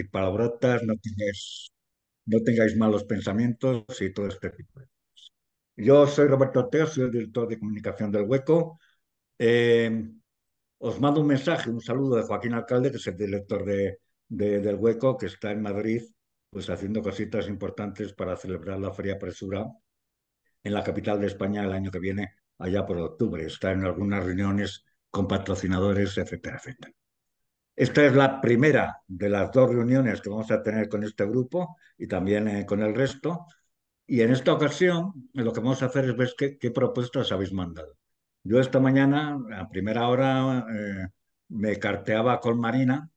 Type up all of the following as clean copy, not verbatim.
palabrotas, no tengáis malos pensamientos y todo este tipo. Yo soy Roberto Ortega, soy el director de comunicación del Hueco. Eh, Os mando un mensaje, un saludo de Joaquín Alcalde, que es el director del Hueco, que está en Madrid, pues haciendo cositas importantes para celebrar la Feria Presura en la capital de España el año que viene, allá por octubre. Está en algunas reuniones con patrocinadores, etcétera, etcétera. Esta es la primera de las dos reuniones que vamos a tener con este grupo y también con el resto. Y en esta ocasión lo que vamos a hacer es ver qué propuestas habéis mandado. Yo esta mañana, a primera hora, me carteaba con Marina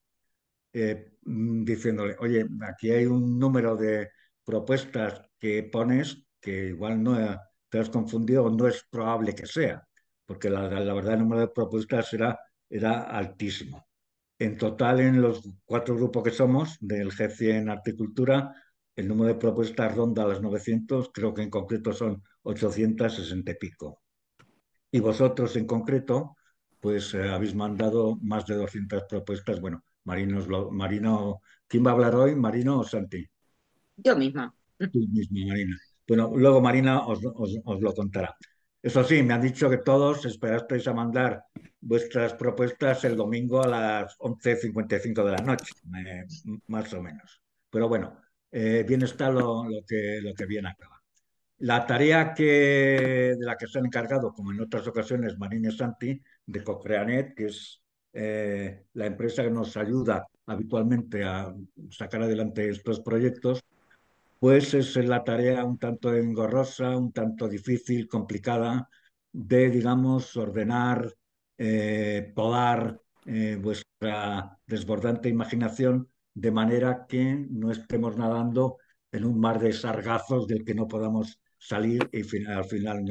diciéndole, oye, aquí hay un número de propuestas que pones que igual no te has confundido o no es probable que sea, porque la verdad el número de propuestas era altísimo. En total, en los cuatro grupos que somos del G100 Articultura, el número de propuestas ronda las 900, creo que en concreto son 860 y pico. Y vosotros en concreto, pues habéis mandado más de 200 propuestas. Bueno, Marino, ¿quién va a hablar hoy? ¿Marino o Santi? Yo misma. Tú mismo, Marina. Bueno, luego Marina os lo contará. Eso sí, me han dicho que todos esperasteis a mandar vuestras propuestas el domingo a las 11:55 de la noche, más o menos. Pero bueno, bien está lo que bien acaba. La tarea de la que se han encargado, como en otras ocasiones, Marina y Santi, de Cocreanet, que es la empresa que nos ayuda habitualmente a sacar adelante estos proyectos, pues es la tarea un tanto engorrosa, un tanto difícil, complicada, de, digamos, ordenar, podar vuestra desbordante imaginación de manera que no estemos nadando en un mar de sargazos del que no podamos salir y al final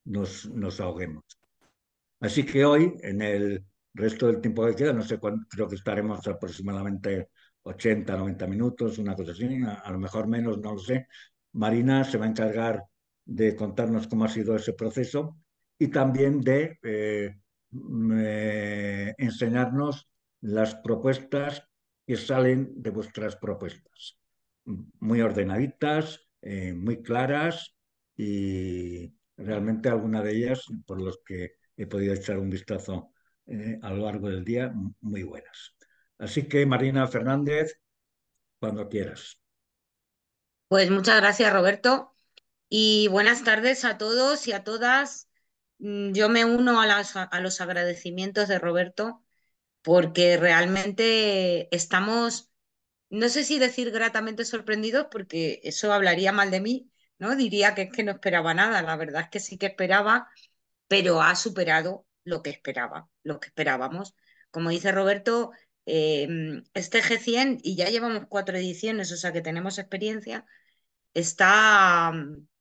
nos ahoguemos. Así que hoy, en el resto del tiempo que queda, no sé cuánto, creo que estaremos aproximadamente 80, 90 minutos, una cosa así, a lo mejor menos, no lo sé. Marina se va a encargar de contarnos cómo ha sido ese proceso y también de enseñarnos las propuestas que salen de vuestras propuestas. Muy ordenaditas, muy claras y realmente alguna de ellas, por los que he podido echar un vistazo a lo largo del día, muy buenas. Así que, Marina Fernández, cuando quieras. Pues muchas gracias, Roberto. Y buenas tardes a todos y a todas. Yo me uno a los agradecimientos de Roberto porque realmente estamos, no sé si decir gratamente sorprendidos, porque eso hablaría mal de mí, ¿no? Diría que es que no esperaba nada. La verdad es que sí que esperaba, pero ha superado lo que esperaba, lo que esperábamos. Como dice Roberto, este G100, y ya llevamos 4 ediciones, o sea que tenemos experiencia, está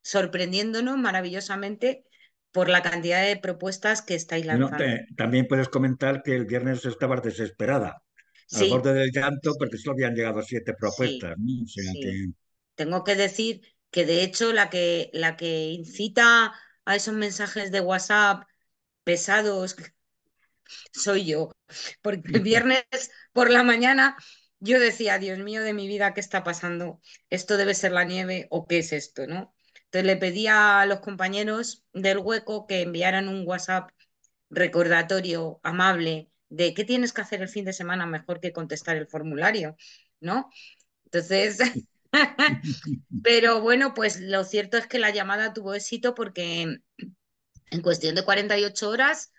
sorprendiéndonos maravillosamente por la cantidad de propuestas que estáis Bueno, lanzando. también puedes comentar que el viernes estabas desesperada, al Sí, borde del llanto, porque solo habían llegado 7 sí, propuestas, ¿no? O sea sí. que Tengo que decir que de hecho la que incita a esos mensajes de WhatsApp pesados soy yo, porque el viernes por la mañana yo decía, Dios mío de mi vida, ¿qué está pasando? ¿Esto debe ser la nieve o qué es esto, no? Entonces le pedí a los compañeros del Hueco que enviaran un WhatsApp recordatorio amable de qué tienes que hacer el fin de semana mejor que contestar el formulario, ¿no? Entonces, pero bueno, pues lo cierto es que la llamada tuvo éxito porque en cuestión de 48 horas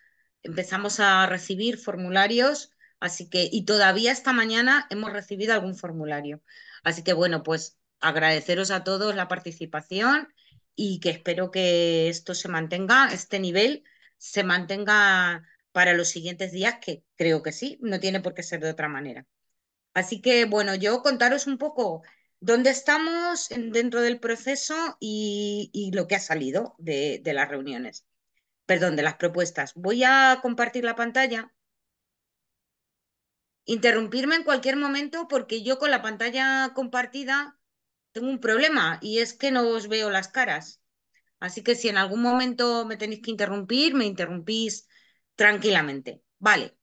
empezamos a recibir formularios, así que, y todavía esta mañana hemos recibido algún formulario. Así que bueno, pues agradeceros a todos la participación y que espero que esto se mantenga, este nivel se mantenga para los siguientes días, que creo que sí, no tiene por qué ser de otra manera. Así que bueno, yo contaros un poco dónde estamos dentro del proceso y lo que ha salido de las reuniones, perdón, de las propuestas. Voy a compartir la pantalla. Interrumpirme en cualquier momento porque yo con la pantalla compartida tengo un problema y es que no os veo las caras. Así que si en algún momento me tenéis que interrumpir, me interrumpís tranquilamente. Vale,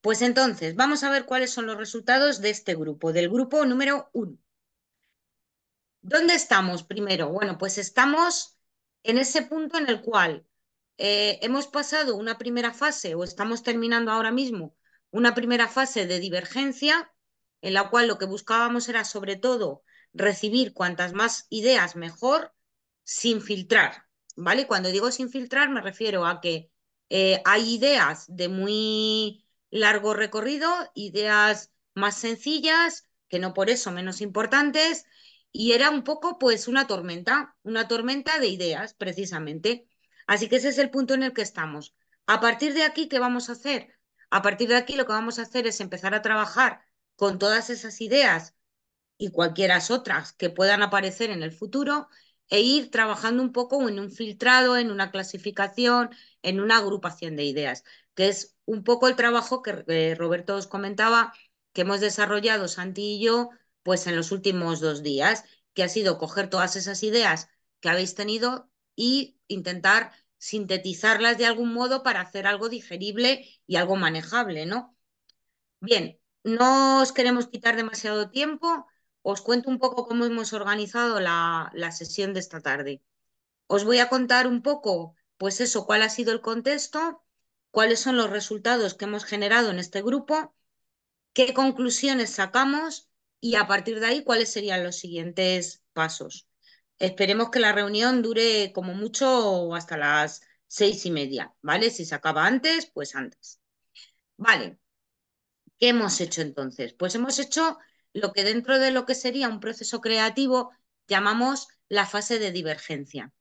Pues entonces, vamos a ver cuáles son los resultados de este grupo, del grupo número 1. ¿Dónde estamos primero? Bueno, pues estamos en ese punto en el cual hemos pasado una primera fase o estamos terminando ahora mismo una primera fase de divergencia en la cual lo que buscábamos era sobre todo recibir cuantas más ideas mejor sin filtrar, ¿vale? Cuando digo sin filtrar me refiero a que hay ideas de muy largo recorrido, ideas más sencillas, que no por eso menos importantes, y era un poco pues una tormenta de ideas precisamente. Así que ese es el punto en el que estamos. A partir de aquí, ¿qué vamos a hacer? A partir de aquí lo que vamos a hacer es empezar a trabajar con todas esas ideas y cualquiera otras que puedan aparecer en el futuro e ir trabajando un poco en un filtrado, en una clasificación, en una agrupación de ideas, que es un poco el trabajo que Roberto os comentaba que hemos desarrollado Santi y yo pues en los últimos 2 días, que ha sido coger todas esas ideas que habéis tenido y intentar sintetizarlas de algún modo para hacer algo digerible y algo manejable, ¿no? Bien, no os queremos quitar demasiado tiempo. Os cuento un poco cómo hemos organizado la sesión de esta tarde. Os voy a contar un poco, pues eso, cuál ha sido el contexto, cuáles son los resultados que hemos generado en este grupo, qué conclusiones sacamos y a partir de ahí cuáles serían los siguientes pasos. Esperemos que la reunión dure como mucho hasta las 6:30, ¿vale? Si se acaba antes, pues antes. Vale, ¿qué hemos hecho entonces? Pues hemos hecho lo que dentro de lo que sería un proceso creativo llamamos la fase de divergencia.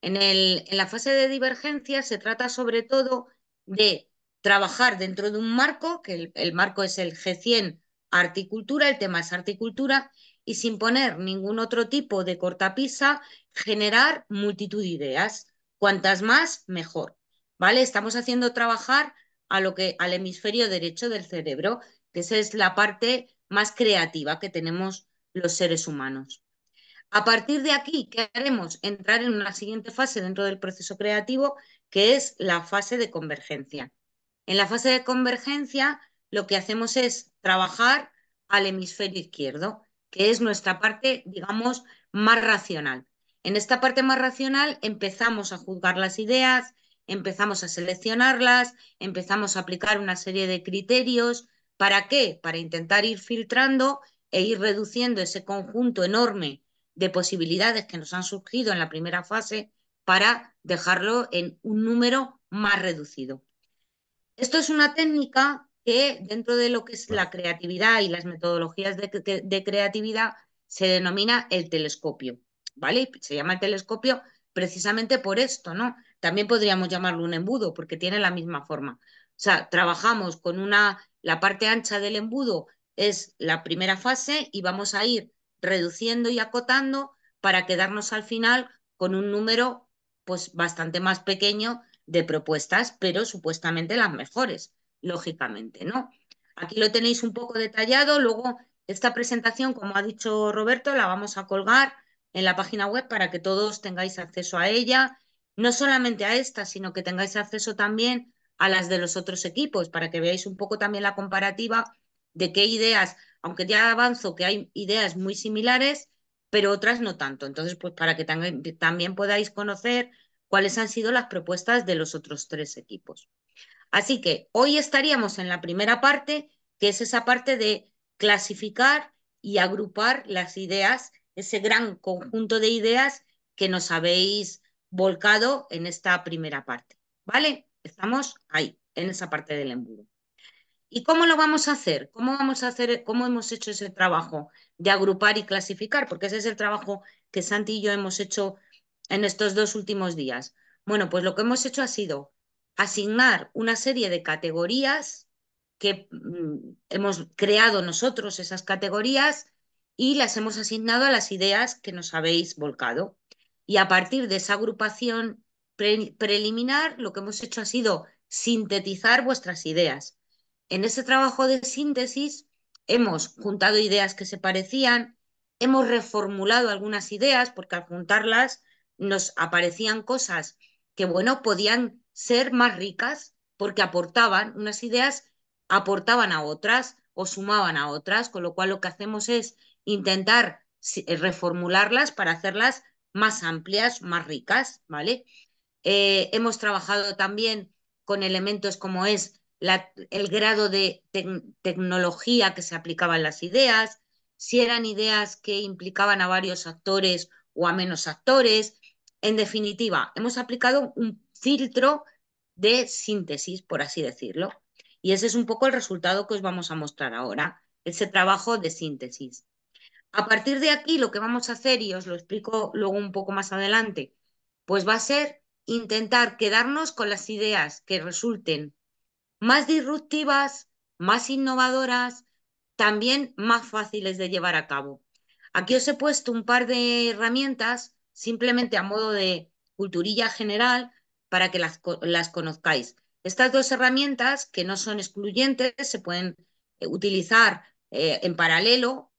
En la fase de divergencia se trata sobre todo de trabajar dentro de un marco, que el marco es el G100 Articultura, el tema es articultura, y sin poner ningún otro tipo de cortapisa, generar multitud de ideas. Cuantas más, mejor. ¿Vale? Estamos haciendo trabajar al hemisferio derecho del cerebro, que esa es la parte más creativa que tenemos los seres humanos. A partir de aquí, ¿qué haremos? Entrar en una siguiente fase dentro del proceso creativo, que es la fase de convergencia. En la fase de convergencia, lo que hacemos es trabajar al hemisferio izquierdo, que es nuestra parte, digamos, más racional. En esta parte más racional empezamos a juzgar las ideas, empezamos a seleccionarlas, empezamos a aplicar una serie de criterios. ¿Para qué? Para intentar ir filtrando e ir reduciendo ese conjunto enorme de posibilidades que nos han surgido en la primera fase para dejarlo en un número más reducido. Esto es una técnica que dentro de lo que es la creatividad y las metodologías de creatividad se denomina el telescopio, ¿vale? Se llama el telescopio precisamente por esto, ¿no? También podríamos llamarlo un embudo porque tiene la misma forma. O sea, trabajamos con la parte ancha del embudo es la primera fase y vamos a ir reduciendo y acotando para quedarnos al final con un número pues bastante más pequeño de propuestas, pero supuestamente las mejores, lógicamente, ¿no? Aquí lo tenéis un poco detallado. Luego, esta presentación, como ha dicho Roberto, la vamos a colgar en la página web para que todos tengáis acceso a ella, no solamente a esta, sino que tengáis acceso también a las de los otros equipos, para que veáis un poco también la comparativa de qué ideas, aunque ya avanzo que hay ideas muy similares, pero otras no tanto. Entonces, pues para que también podáis conocer cuáles han sido las propuestas de los otros 3 equipos. Así que hoy estaríamos en la primera parte, que es esa parte de clasificar y agrupar las ideas, ese gran conjunto de ideas que nos habéis volcado en esta primera parte. ¿Vale? Estamos ahí, en esa parte del embudo. ¿Y cómo lo vamos a hacer? ¿Cómo vamos a hacer, cómo hemos hecho ese trabajo de agrupar y clasificar? Porque ese es el trabajo que Santi y yo hemos hecho en estos 2 últimos días. Bueno, pues lo que hemos hecho ha sido asignar una serie de categorías que hemos creado nosotros, esas categorías, y las hemos asignado a las ideas que nos habéis volcado. Y a partir de esa agrupación preliminar, lo que hemos hecho ha sido sintetizar vuestras ideas. En ese trabajo de síntesis hemos juntado ideas que se parecían, hemos reformulado algunas ideas porque al juntarlas nos aparecían cosas que, bueno, podían ser más ricas porque aportaban unas ideas aportaban a otras o sumaban a otras, con lo cual lo que hacemos es intentar reformularlas para hacerlas más amplias, más ricas, ¿vale? Hemos trabajado también con elementos como es el grado de tecnología que se aplicaba en las ideas, si eran ideas que implicaban a varios actores o a menos actores. En definitiva, hemos aplicado un filtro de síntesis, por así decirlo. Y ese es un poco el resultado que os vamos a mostrar ahora, ese trabajo de síntesis. A partir de aquí, lo que vamos a hacer, y os lo explico luego un poco más adelante, pues va a ser intentar quedarnos con las ideas que resulten más disruptivas, más innovadoras, también más fáciles de llevar a cabo. Aquí os he puesto un par de herramientas, simplemente a modo de culturilla general, para que las conozcáis. Estas dos herramientas, que no son excluyentes, se pueden utilizar en paralelo,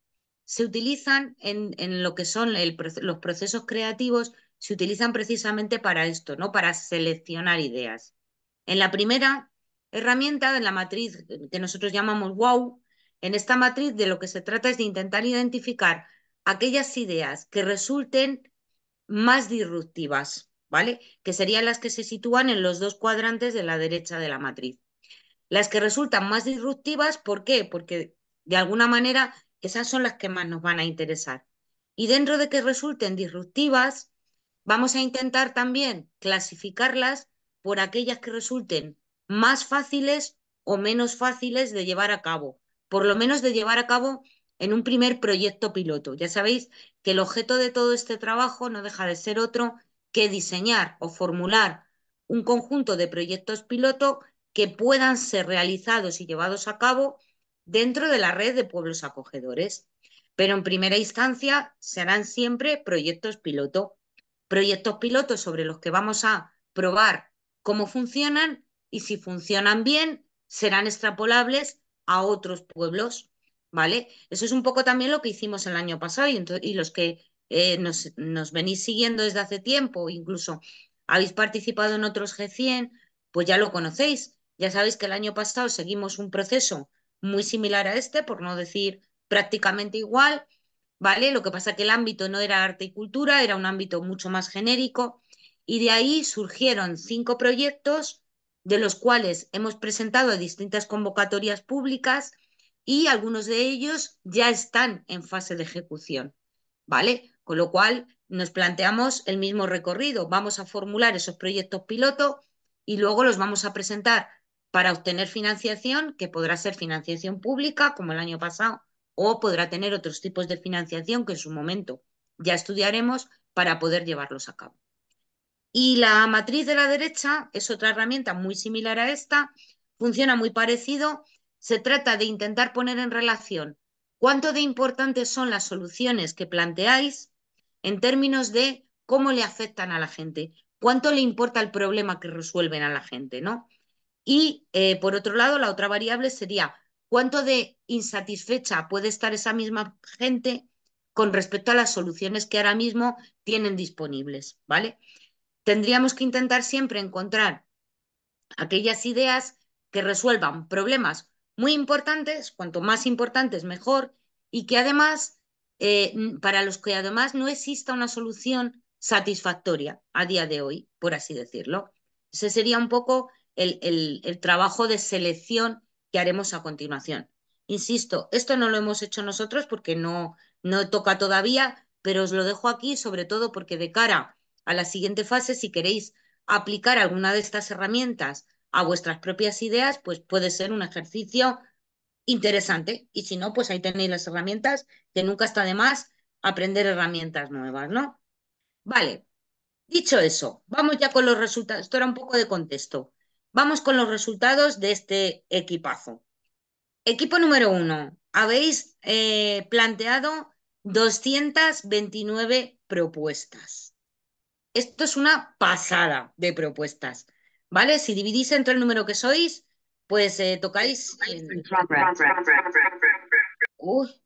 se utilizan en lo que son los procesos creativos, se utilizan precisamente para esto, ¿no? Para seleccionar ideas. En la primera herramienta, en la matriz que nosotros llamamos WOW, en esta matriz de lo que se trata es de intentar identificar aquellas ideas que resulten más disruptivas, ¿vale? Que serían las que se sitúan en los dos cuadrantes de la derecha de la matriz. Las que resultan más disruptivas, ¿por qué? Porque de alguna manera esas son las que más nos van a interesar. Y dentro de que resulten disruptivas, vamos a intentar también clasificarlas por aquellas que resulten más fáciles o menos fáciles de llevar a cabo, por lo menos de llevar a cabo en un primer proyecto piloto. Ya sabéis que el objeto de todo este trabajo no deja de ser otro que diseñar o formular un conjunto de proyectos piloto que puedan ser realizados y llevados a cabo dentro de la red de pueblos acogedores. Pero en primera instancia serán siempre proyectos piloto. Proyectos pilotos sobre los que vamos a probar cómo funcionan y si funcionan bien, serán extrapolables a otros pueblos, ¿vale? Eso es un poco también lo que hicimos el año pasado y los que nos venís siguiendo desde hace tiempo, incluso habéis participado en otros G100, pues ya lo conocéis. Ya sabéis que el año pasado seguimos un proceso muy similar a este, por no decir prácticamente igual, ¿vale? Lo que pasa es que el ámbito no era arte y cultura, era un ámbito mucho más genérico y de ahí surgieron 5 proyectos de los cuales hemos presentado distintas convocatorias públicas y algunos de ellos ya están en fase de ejecución, ¿vale? Con lo cual nos planteamos el mismo recorrido. Vamos a formular esos proyectos piloto y luego los vamos a presentar para obtener financiación, que podrá ser financiación pública, como el año pasado, o podrá tener otros tipos de financiación que en su momento ya estudiaremos para poder llevarlos a cabo. Y la matriz de la derecha es otra herramienta muy similar a esta, funciona muy parecido. Se trata de intentar poner en relación cuánto de importantes son las soluciones que planteáis en términos de cómo le afectan a la gente, cuánto le importa el problema que resuelven a la gente, ¿no? Y por otro lado, la otra variable sería cuánto de insatisfecha puede estar esa misma gente con respecto a las soluciones que ahora mismo tienen disponibles, ¿vale? Tendríamos que intentar siempre encontrar aquellas ideas que resuelvan problemas muy importantes, cuanto más importantes mejor, y que además, para los que además no exista una solución satisfactoria a día de hoy, por así decirlo. Ese sería un poco el trabajo de selección que haremos a continuación. Insisto, esto no lo hemos hecho nosotros porque no toca todavía, pero os lo dejo aquí sobre todo porque de cara a la siguiente fase, si queréis aplicar alguna de estas herramientas a vuestras propias ideas, pues puede ser un ejercicio interesante. Y si no, pues ahí tenéis las herramientas, que nunca está de más aprender herramientas nuevas, ¿no? Vale, dicho eso, vamos ya con los resultados. Esto era un poco de contexto. Vamos con los resultados de este equipazo. Equipo número 1. Habéis planteado 229 propuestas. Esto es una pasada de propuestas, ¿vale? Si dividís entre el número que sois, pues tocáis... Uy,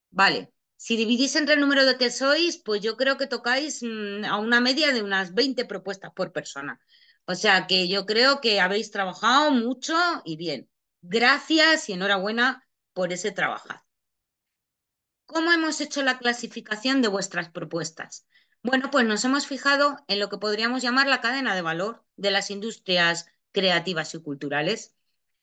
vale. Si dividís entre el número de que sois, pues yo creo que tocáis a una media de unas 20 propuestas por persona. O sea que yo creo que habéis trabajado mucho y bien. Gracias y enhorabuena por ese trabajo. ¿Cómo hemos hecho la clasificación de vuestras propuestas? Bueno, pues nos hemos fijado en lo que podríamos llamar la cadena de valor de las industrias creativas y culturales.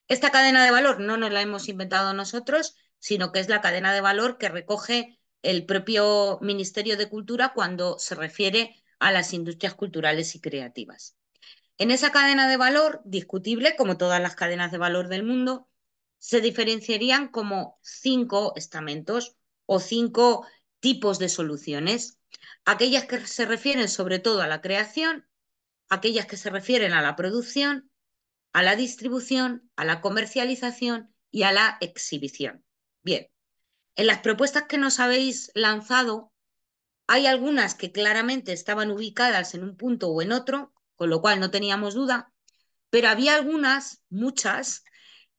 Esta cadena de valor no nos la hemos inventado nosotros, sino que es la cadena de valor que recoge el propio Ministerio de Cultura cuando se refiere a las industrias culturales y creativas. En esa cadena de valor, discutible, como todas las cadenas de valor del mundo, se diferenciarían como 5 estamentos o 5 tipos de soluciones. Aquellas que se refieren sobre todo a la creación, aquellas que se refieren a la producción, a la distribución, a la comercialización y a la exhibición. Bien, en las propuestas que nos habéis lanzado, hay algunas que claramente estaban ubicadas en un punto o en otro, con lo cual no teníamos duda, pero había algunas, muchas,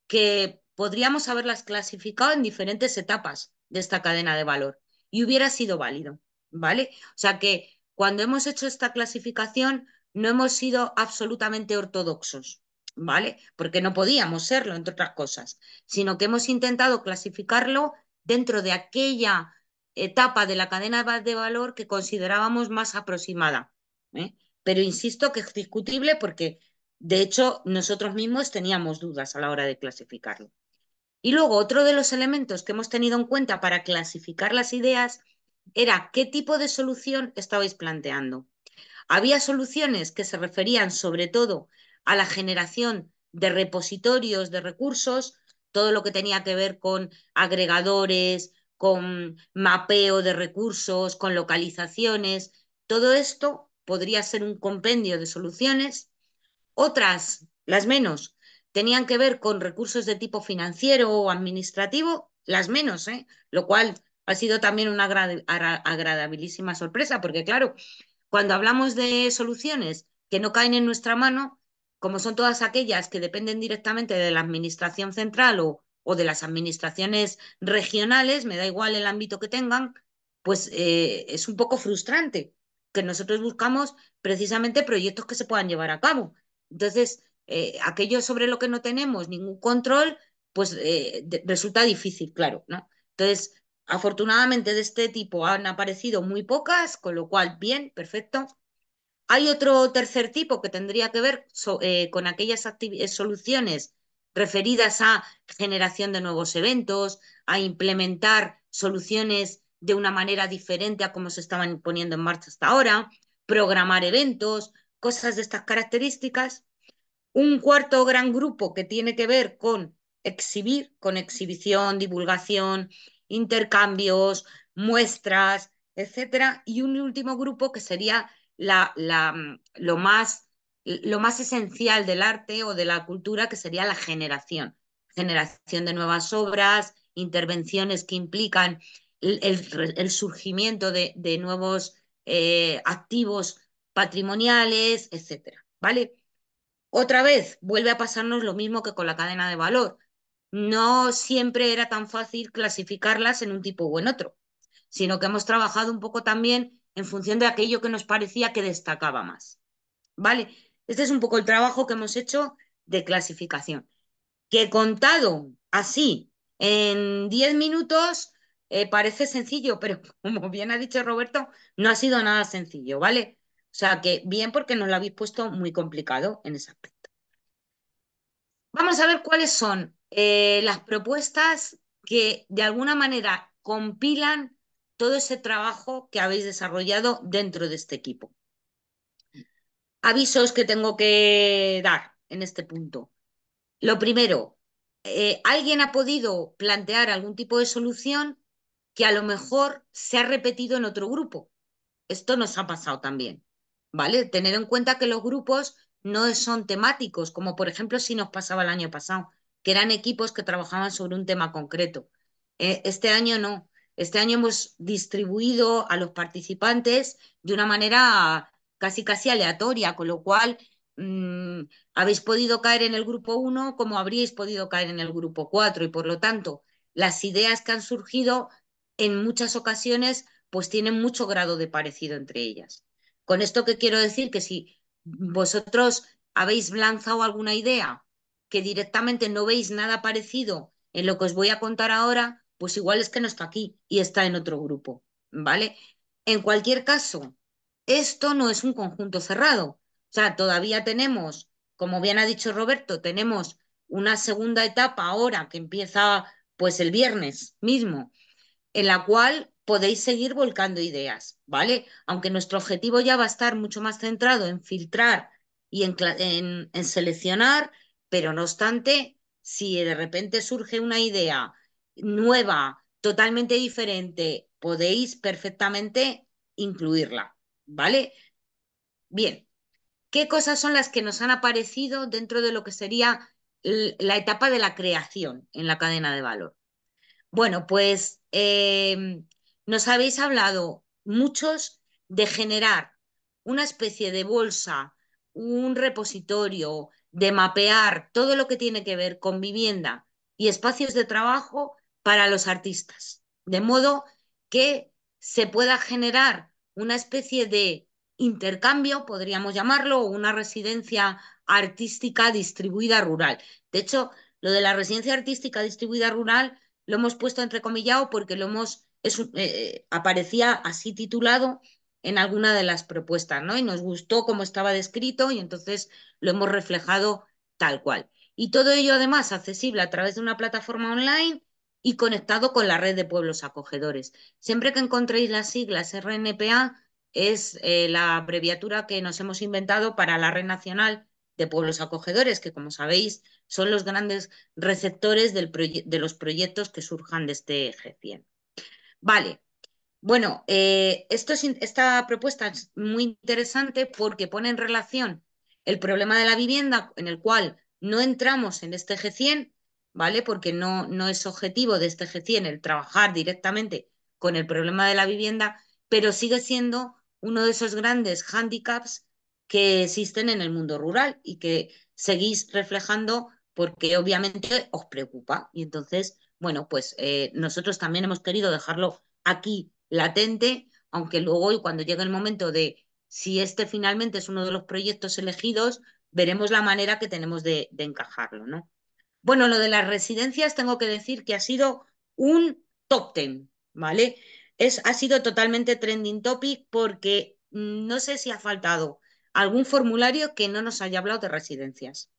que podríamos haberlas clasificado en diferentes etapas de esta cadena de valor y hubiera sido válido, ¿vale? O sea que cuando hemos hecho esta clasificación no hemos sido absolutamente ortodoxos, ¿vale? Porque no podíamos serlo, entre otras cosas, sino que hemos intentado clasificarlo dentro de aquella etapa de la cadena de valor que considerábamos más aproximada, ¿eh? Pero insisto que es discutible porque de hecho, nosotros mismos teníamos dudas a la hora de clasificarlo. Y luego, otro de los elementos que hemos tenido en cuenta para clasificar las ideas era qué tipo de solución estabais planteando. Había soluciones que se referían sobre todo a la generación de repositorios de recursos, todo lo que tenía que ver con agregadores, con mapeo de recursos, con localizaciones. Todo esto podría ser un compendio de soluciones. Otras, las menos, tenían que ver con recursos de tipo financiero o administrativo, las menos, ¿eh? Lo cual ha sido también una agradabilísima sorpresa, porque claro, cuando hablamos de soluciones que no caen en nuestra mano, como son todas aquellas que dependen directamente de la administración central o de las administraciones regionales, me da igual el ámbito que tengan, pues es un poco frustrante, que nosotros buscamos precisamente proyectos que se puedan llevar a cabo. Entonces, aquello sobre lo que no tenemos ningún control, pues resulta difícil, claro, ¿no? Entonces, afortunadamente de este tipo han aparecido muy pocas, con lo cual, bien, perfecto. Hay otro tercer tipo que tendría que ver con aquellas soluciones referidas a generación de nuevos eventos, a implementar soluciones de una manera diferente a como se estaban poniendo en marcha hasta ahora, programar eventos, cosas de estas características. Un cuarto gran grupo que tiene que ver con exhibir, con exhibición, divulgación, intercambios, muestras, etcétera. Y un último grupo que sería lo más esencial del arte o de la cultura, que sería la generación. Generación de nuevas obras, intervenciones que implican el surgimiento de nuevos activos patrimoniales, etcétera. ¿Vale? Otra vez, vuelve a pasarnos lo mismo que con la cadena de valor. No siempre era tan fácil clasificarlas en un tipo o en otro, sino que hemos trabajado un poco también en función de aquello que nos parecía que destacaba más. ¿Vale? Este es un poco el trabajo que hemos hecho de clasificación, que contado así en 10 minutos parece sencillo, pero como bien ha dicho Roberto, no ha sido nada sencillo, ¿vale? O sea que bien porque nos lo habéis puesto muy complicado en ese aspecto. Vamos a ver cuáles son las propuestas que de alguna manera compilan todo ese trabajo que habéis desarrollado dentro de este equipo. Avisos que tengo que dar en este punto. Lo primero, ¿alguien ha podido plantear algún tipo de solución que a lo mejor se ha repetido en otro grupo? Esto nos ha pasado también, ¿vale? Tener en cuenta que los grupos no son temáticos, como por ejemplo si nos pasaba el año pasado, que eran equipos que trabajaban sobre un tema concreto. Este año no. Este año hemos distribuido a los participantes de una manera casi casi aleatoria, con lo cual mmm, habéis podido caer en el grupo uno como habríais podido caer en el grupo 4 y por lo tanto las ideas que han surgido en muchas ocasiones pues tienen mucho grado de parecido entre ellas. Con esto que quiero decir que si vosotros habéis lanzado alguna idea que directamente no veis nada parecido en lo que os voy a contar ahora, pues igual es que no está aquí y está en otro grupo, ¿vale? En cualquier caso, esto no es un conjunto cerrado. O sea, todavía tenemos, como bien ha dicho Roberto, tenemos una segunda etapa ahora que empieza pues el viernes mismo, en la cual podéis seguir volcando ideas, ¿vale? Aunque nuestro objetivo ya va a estar mucho más centrado en filtrar y en seleccionar, pero no obstante, si de repente surge una idea nueva, totalmente diferente, podéis perfectamente incluirla, ¿vale? Bien, ¿qué cosas son las que nos han aparecido dentro de lo que sería la etapa de la creación en la cadena de valor? Bueno, pues nos habéis hablado muchos de generar una especie de bolsa, un repositorio, de mapear todo lo que tiene que ver con vivienda y espacios de trabajo para los artistas, de modo que se pueda generar una especie de intercambio, podríamos llamarlo, o una residencia artística distribuida rural. De hecho, lo de la residencia artística distribuida rural lo hemos puesto entrecomillado porque aparecía así titulado en alguna de las propuestas, ¿no? Y nos gustó cómo estaba descrito y entonces lo hemos reflejado tal cual. Y todo ello además accesible a través de una plataforma online y conectado con la red de pueblos acogedores. Siempre que encontréis las siglas RNPA, es la abreviatura que nos hemos inventado para la Red Nacional de Pueblos Acogedores, que como sabéis son los grandes receptores de los proyectos que surjan de este G100. Vale, bueno, esta propuesta es muy interesante porque pone en relación el problema de la vivienda, en el cual no entramos en este G100, ¿vale? Porque no es objetivo de este G100 el trabajar directamente con el problema de la vivienda, pero sigue siendo uno de esos grandes hándicaps que existen en el mundo rural y que seguís reflejando porque obviamente os preocupa. Y entonces, bueno, pues nosotros también hemos querido dejarlo aquí latente, aunque luego y cuando llegue el momento de si este finalmente es uno de los proyectos elegidos, veremos la manera que tenemos de encajarlo, ¿no? Bueno, lo de las residencias tengo que decir que ha sido un top ten, ¿vale? Ha sido totalmente trending topic porque no sé si ha faltado algún formulario que no nos haya hablado de residencias.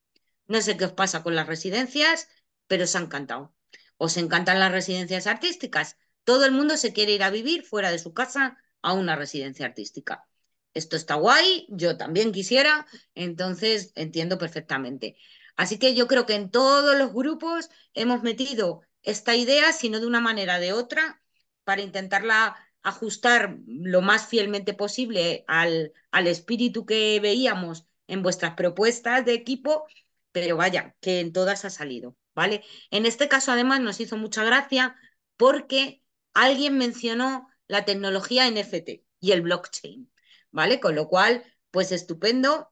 No sé qué os pasa con las residencias, pero os ha encantado. Os encantan las residencias artísticas. Todo el mundo se quiere ir a vivir fuera de su casa a una residencia artística. Esto está guay, yo también quisiera, entonces entiendo perfectamente. Así que yo creo que en todos los grupos hemos metido esta idea, si no de una manera de otra, para intentarla ajustar lo más fielmente posible al espíritu que veíamos en vuestras propuestas de equipo, pero vaya, que en todas ha salido, ¿vale? En este caso, además, nos hizo mucha gracia porque alguien mencionó la tecnología NFT y el blockchain, ¿vale? Con lo cual, pues estupendo,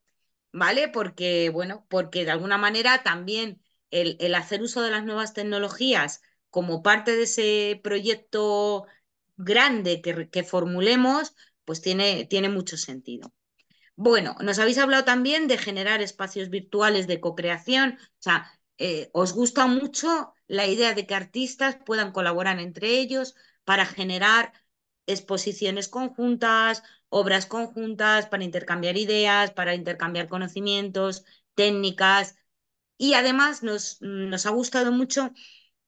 ¿vale? Porque, bueno, porque de alguna manera también el hacer uso de las nuevas tecnologías como parte de ese proyecto grande que formulemos, pues tiene mucho sentido. Bueno, nos habéis hablado también de generar espacios virtuales de co-creación. O sea, os gusta mucho la idea de que artistas puedan colaborar entre ellos para generar exposiciones conjuntas, obras conjuntas, para intercambiar ideas, para intercambiar conocimientos, técnicas. Y además nos ha gustado mucho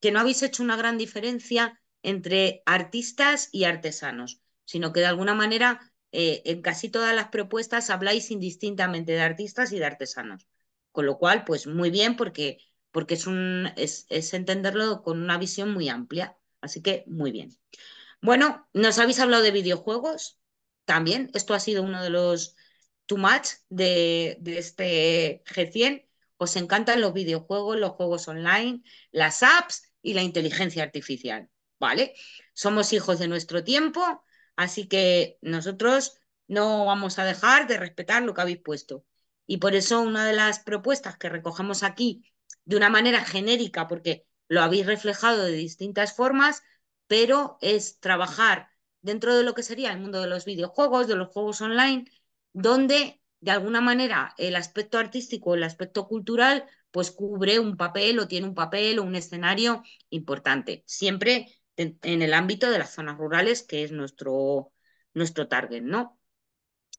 que no habéis hecho una gran diferencia entre artistas y artesanos, sino que de alguna manera en casi todas las propuestas habláis indistintamente de artistas y de artesanos. Con lo cual, pues muy bien, porque es entenderlo con una visión muy amplia. Así que muy bien. Bueno, nos habéis hablado de videojuegos también. Esto ha sido uno de los too much de este G100. Os encantan los videojuegos, los juegos online, las apps y la inteligencia artificial, ¿vale? Somos hijos de nuestro tiempo, así que nosotros no vamos a dejar de respetar lo que habéis puesto. Y por eso una de las propuestas que recogemos aquí de una manera genérica, porque lo habéis reflejado de distintas formas, pero es trabajar dentro de lo que sería el mundo de los videojuegos, de los juegos online, donde de alguna manera el aspecto artístico, el aspecto cultural, pues cubre un papel o tiene un papel o un escenario importante, siempre en el ámbito de las zonas rurales, que es nuestro target, ¿no?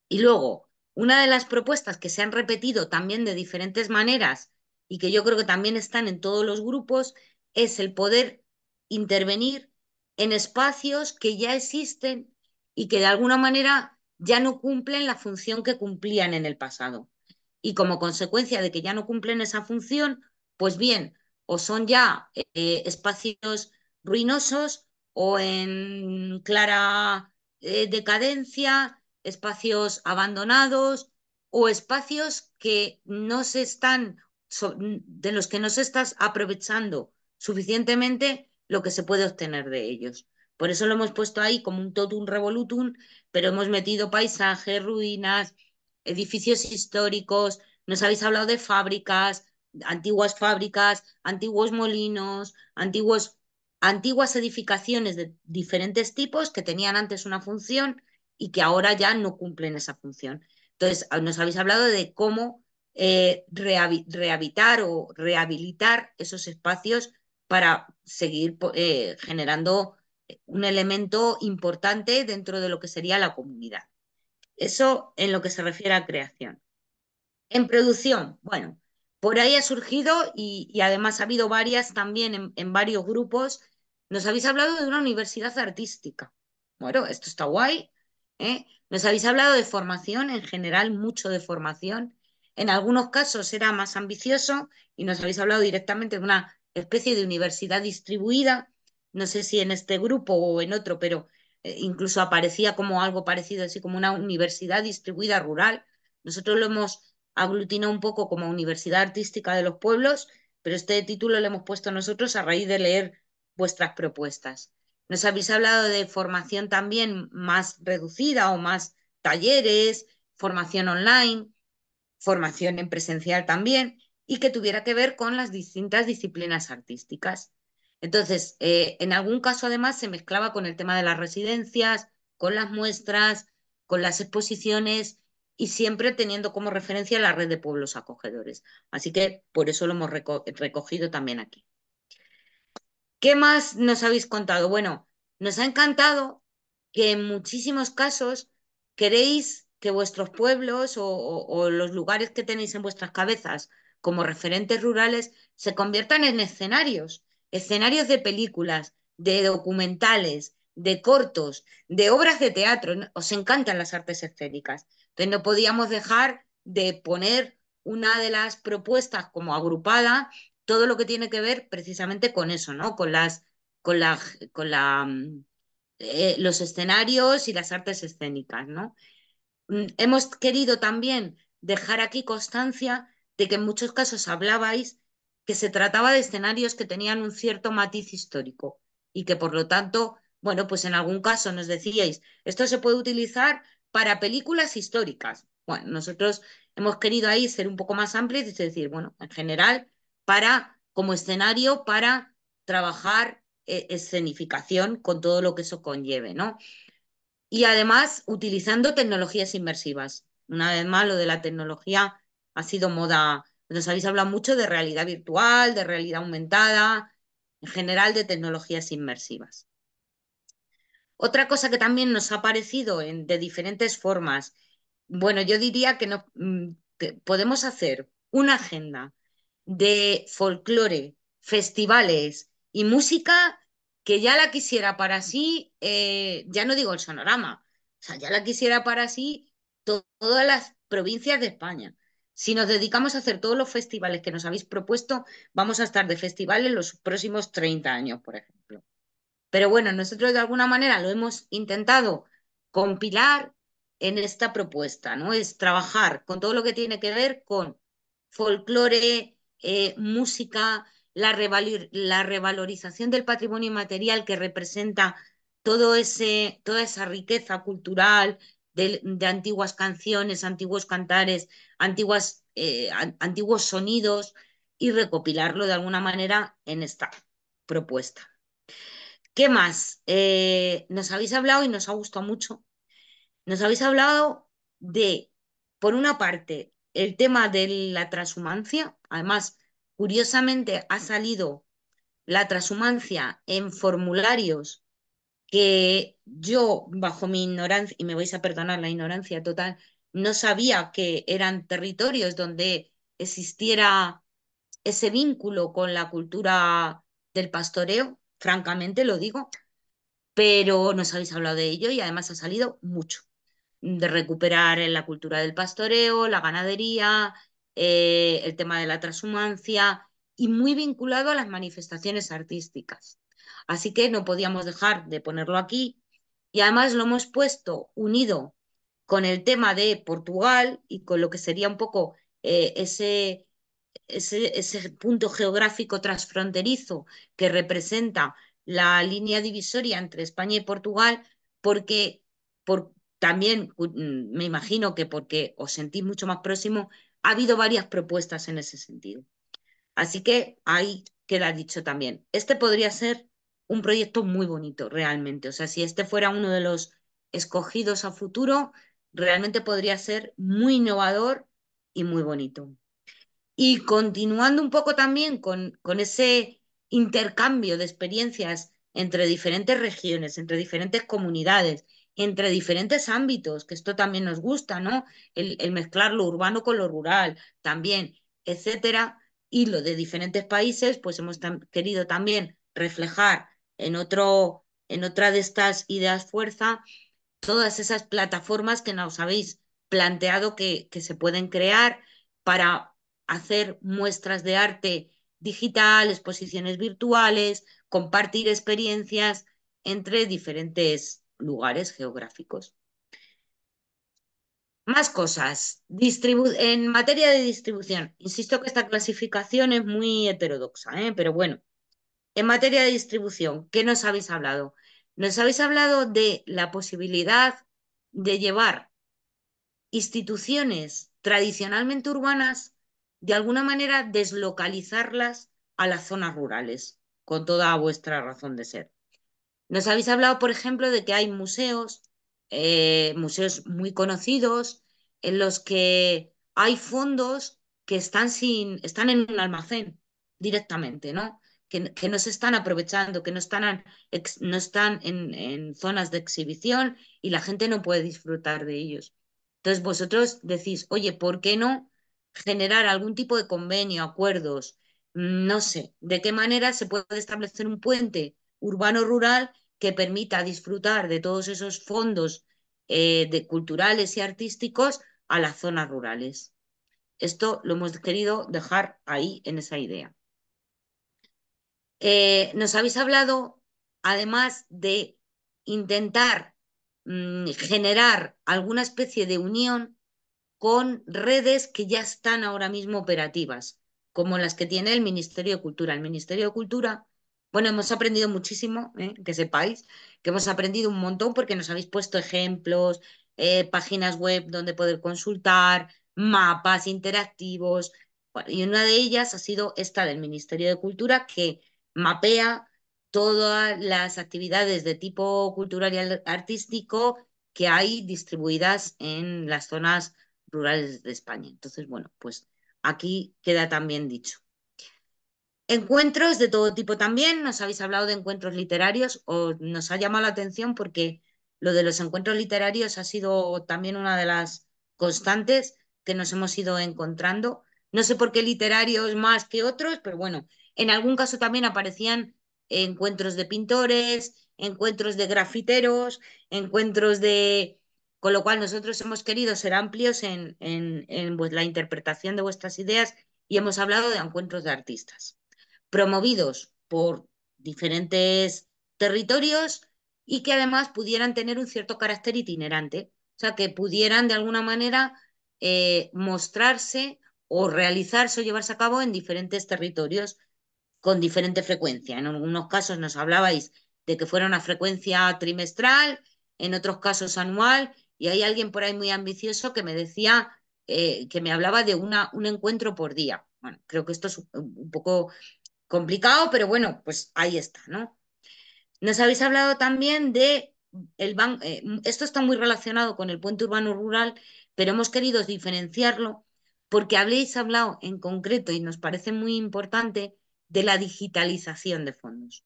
Y luego, una de las propuestas que se han repetido también de diferentes maneras y que yo creo que también están en todos los grupos es el poder intervenir en espacios que ya existen y que de alguna manera ya no cumplen la función que cumplían en el pasado. Y como consecuencia de que ya no cumplen esa función, pues bien, o son ya espacios ruinosos o en clara decadencia, espacios abandonados o espacios que no se están, de los que no se está aprovechando suficientemente lo que se puede obtener de ellos. Por eso lo hemos puesto ahí como un totum revolutum, pero hemos metido paisajes, ruinas, edificios históricos, nos habéis hablado de fábricas, antiguos molinos, antiguas edificaciones de diferentes tipos que tenían antes una función y que ahora ya no cumplen esa función. Entonces, nos habéis hablado de cómo rehabilitar o rehabilitar esos espacios para seguir generando un elemento importante dentro de lo que sería la comunidad. Eso en lo que se refiere a creación. En producción, bueno, por ahí ha surgido y además ha habido varias también en varios grupos. Nos habéis hablado de una universidad artística. Bueno, esto está guay, ¿eh? Nos habéis hablado de formación, en general, mucho de formación. En algunos casos era más ambicioso y nos habéis hablado directamente de una especie de universidad distribuida. No sé si en este grupo o en otro, pero incluso aparecía como algo parecido, así como una universidad distribuida rural. Nosotros lo hemos aglutina un poco como Universidad Artística de los Pueblos, pero este título lo hemos puesto nosotros a raíz de leer vuestras propuestas. Nos habéis hablado de formación también más reducida o más talleres, formación online, formación en presencial también, y que tuviera que ver con las distintas disciplinas artísticas. Entonces, en algún caso además se mezclaba con el tema de las residencias, con las muestras, con las exposiciones y siempre teniendo como referencia la red de pueblos acogedores. Así que por eso lo hemos recogido también aquí. ¿Qué más nos habéis contado? Bueno, nos ha encantado que en muchísimos casos queréis que vuestros pueblos o los lugares que tenéis en vuestras cabezas como referentes rurales se conviertan en escenarios, escenarios de películas, de documentales, de cortos, de obras de teatro. Os encantan las artes escénicas. Entonces no podíamos dejar de poner una de las propuestas como agrupada todo lo que tiene que ver precisamente con eso, ¿no? Con la, con la, los escenarios y las artes escénicas, ¿no? Hemos querido también dejar aquí constancia de que en muchos casos hablabais que se trataba de escenarios que tenían un cierto matiz histórico y que por lo tanto, bueno, pues en algún caso nos decíais, esto se puede utilizar para películas históricas. Bueno, nosotros hemos querido ahí ser un poco más amplios y decir, bueno, en general, como escenario para trabajar escenificación con todo lo que eso conlleve, ¿no? Y además utilizando tecnologías inmersivas. Una vez más, lo de la tecnología ha sido moda. Nos habéis hablado mucho de realidad virtual, de realidad aumentada, en general de tecnologías inmersivas. Otra cosa que también nos ha parecido de diferentes formas, bueno, yo diría que podemos hacer una agenda de folclore, festivales y música que ya la quisiera para sí, ya no digo el sonorama, o sea, ya la quisiera para sí todas las provincias de España. Si nos dedicamos a hacer todos los festivales que nos habéis propuesto, vamos a estar de festivales los próximos 30 años, por ejemplo. Pero bueno, nosotros de alguna manera lo hemos intentado compilar en esta propuesta, ¿no? Es trabajar con todo lo que tiene que ver con folclore, música, la revalorización del patrimonio inmaterial que representa toda esa riqueza cultural de antiguas canciones, antiguos cantares, antiguos sonidos y recopilarlo de alguna manera en esta propuesta. ¿Qué más? Nos habéis hablado y nos ha gustado mucho. Nos habéis hablado de por una parte, el tema de la transhumancia. Además, curiosamente, ha salido la transhumancia en formularios que yo, bajo mi ignorancia, y me vais a perdonar la ignorancia total, no sabía que eran territorios donde existiera ese vínculo con la cultura del pastoreo, francamente lo digo, pero nos habéis hablado de ello y además ha salido mucho de recuperar la cultura del pastoreo, la ganadería, el tema de la transhumancia y muy vinculado a las manifestaciones artísticas. Así que no podíamos dejar de ponerlo aquí y además lo hemos puesto unido con el tema de Portugal y con lo que sería un poco ese punto geográfico transfronterizo que representa la línea divisoria entre España y Portugal, porque también me imagino que porque os sentís mucho más próximo, ha habido varias propuestas en ese sentido. Así que ahí queda dicho también. Este podría ser un proyecto muy bonito, realmente. O sea, si este fuera uno de los escogidos a futuro, realmente podría ser muy innovador y muy bonito. Y continuando un poco también con ese intercambio de experiencias entre diferentes regiones, entre diferentes comunidades, entre diferentes ámbitos, que esto también nos gusta, ¿no? El mezclar lo urbano con lo rural también, etcétera. Y lo de diferentes países, pues hemos querido también reflejar en otra de estas ideas fuerza todas esas plataformas que nos habéis planteado que se pueden crear para hacer muestras de arte digital, exposiciones virtuales, compartir experiencias entre diferentes lugares geográficos. Más cosas. En materia de distribución, insisto que esta clasificación es muy heterodoxa, ¿eh? Pero bueno, en materia de distribución, ¿qué nos habéis hablado? Nos habéis hablado de la posibilidad de llevar instituciones tradicionalmente urbanas, de alguna manera deslocalizarlas a las zonas rurales, con toda vuestra razón de ser. Nos habéis hablado, por ejemplo, de que hay museos muy conocidos, en los que hay fondos que están en un almacén directamente, ¿no? Que no se están aprovechando, que no están en zonas de exhibición y la gente no puede disfrutar de ellos. Entonces vosotros decís, oye, ¿por qué no generar algún tipo de convenio, acuerdos? No sé, ¿de qué manera se puede establecer un puente urbano-rural que permita disfrutar de todos esos fondos culturales y artísticos a las zonas rurales? Esto lo hemos querido dejar ahí en esa idea. Nos habéis hablado, además de intentar generar alguna especie de unión con redes que ya están ahora mismo operativas, como las que tiene el Ministerio de Cultura. El Ministerio de Cultura, bueno, hemos aprendido muchísimo, que sepáis, que hemos aprendido un montón porque nos habéis puesto ejemplos, páginas web donde poder consultar, mapas interactivos, bueno, y una de ellas ha sido esta del Ministerio de Cultura que mapea todas las actividades de tipo cultural y artístico que hay distribuidas en las zonas rurales de España. Entonces, bueno, pues aquí queda también dicho. Encuentros de todo tipo también, nos habéis hablado de encuentros literarios, o nos ha llamado la atención porque lo de los encuentros literarios ha sido también una de las constantes que nos hemos ido encontrando. No sé por qué literarios más que otros, pero bueno, en algún caso también aparecían encuentros de pintores, encuentros de grafiteros, encuentros de... Con lo cual nosotros hemos querido ser amplios en pues, la interpretación de vuestras ideas y hemos hablado de encuentros de artistas promovidos por diferentes territorios y que además pudieran tener un cierto carácter itinerante, o sea, que pudieran de alguna manera mostrarse o realizarse o llevarse a cabo en diferentes territorios con diferente frecuencia. En algunos casos nos hablabais de que fuera una frecuencia trimestral, en otros casos anual, y hay alguien por ahí muy ambicioso que me decía, que me hablaba de un encuentro por día. Bueno, creo que esto es un poco complicado, pero bueno, pues ahí está, ¿no? Nos habéis hablado también de esto está muy relacionado con el puente urbano rural, pero hemos querido diferenciarlo porque habéis hablado en concreto, y nos parece muy importante, de la digitalización de fondos.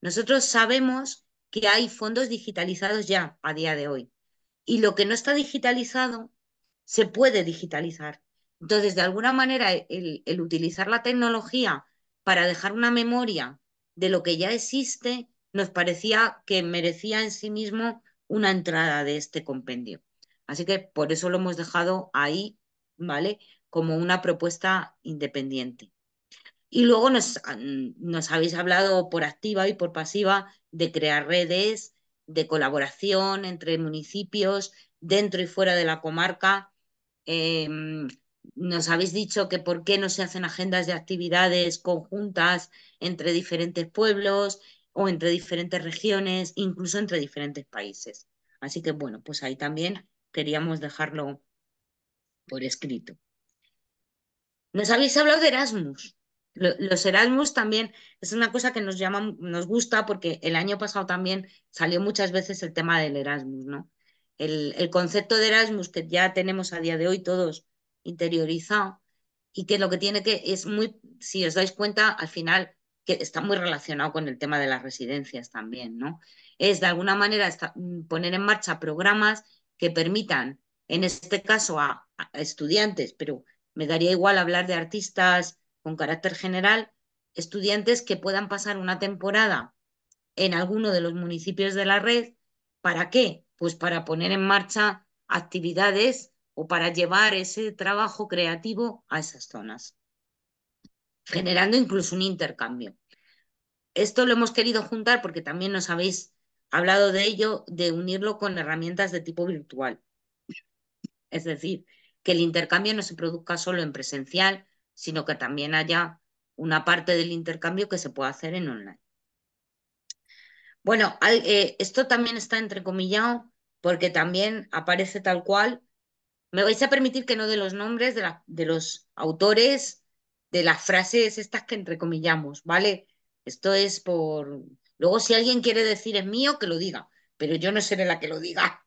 Nosotros sabemos que hay fondos digitalizados ya a día de hoy, y lo que no está digitalizado se puede digitalizar. Entonces, de alguna manera, el utilizar la tecnología para dejar una memoria de lo que ya existe nos parecía que merecía en sí mismo una entrada de este compendio. Así que por eso lo hemos dejado ahí, ¿vale? Como una propuesta independiente. Y luego nos habéis hablado por activa y por pasiva de crear redes de colaboración entre municipios dentro y fuera de la comarca. Eh, Nos habéis dicho que por qué no se hacen agendas de actividades conjuntas entre diferentes pueblos o entre diferentes regiones, incluso entre diferentes países. Así que bueno, pues ahí también queríamos dejarlo por escrito. Nos habéis hablado de Erasmus. Los Erasmus también es una cosa que nos llama, nos gusta porque el año pasado también salió muchas veces el tema del Erasmus, ¿no? El concepto de Erasmus que ya tenemos a día de hoy todos interiorizado y que lo que tiene que es muy, si os dais cuenta, al final que está muy relacionado con el tema de las residencias también, ¿no? Es de alguna manera poner en marcha programas que permitan, en este caso a estudiantes, pero me daría igual hablar de artistas con carácter general, estudiantes que puedan pasar una temporada en alguno de los municipios de la red. ¿Para qué? Pues para poner en marcha actividades o para llevar ese trabajo creativo a esas zonas, generando incluso un intercambio. Esto lo hemos querido juntar porque también nos habéis hablado de ello, de unirlo con herramientas de tipo virtual. Es decir, que el intercambio no se produzca solo en presencial, sino que también haya una parte del intercambio que se pueda hacer en online. Bueno, esto también está entrecomillado porque también aparece tal cual. Me vais a permitir que no de los nombres de los autores de las frases estas que entrecomillamos, ¿vale? Esto es por... Luego, si alguien quiere decir es mío, que lo diga, pero yo no seré la que lo diga.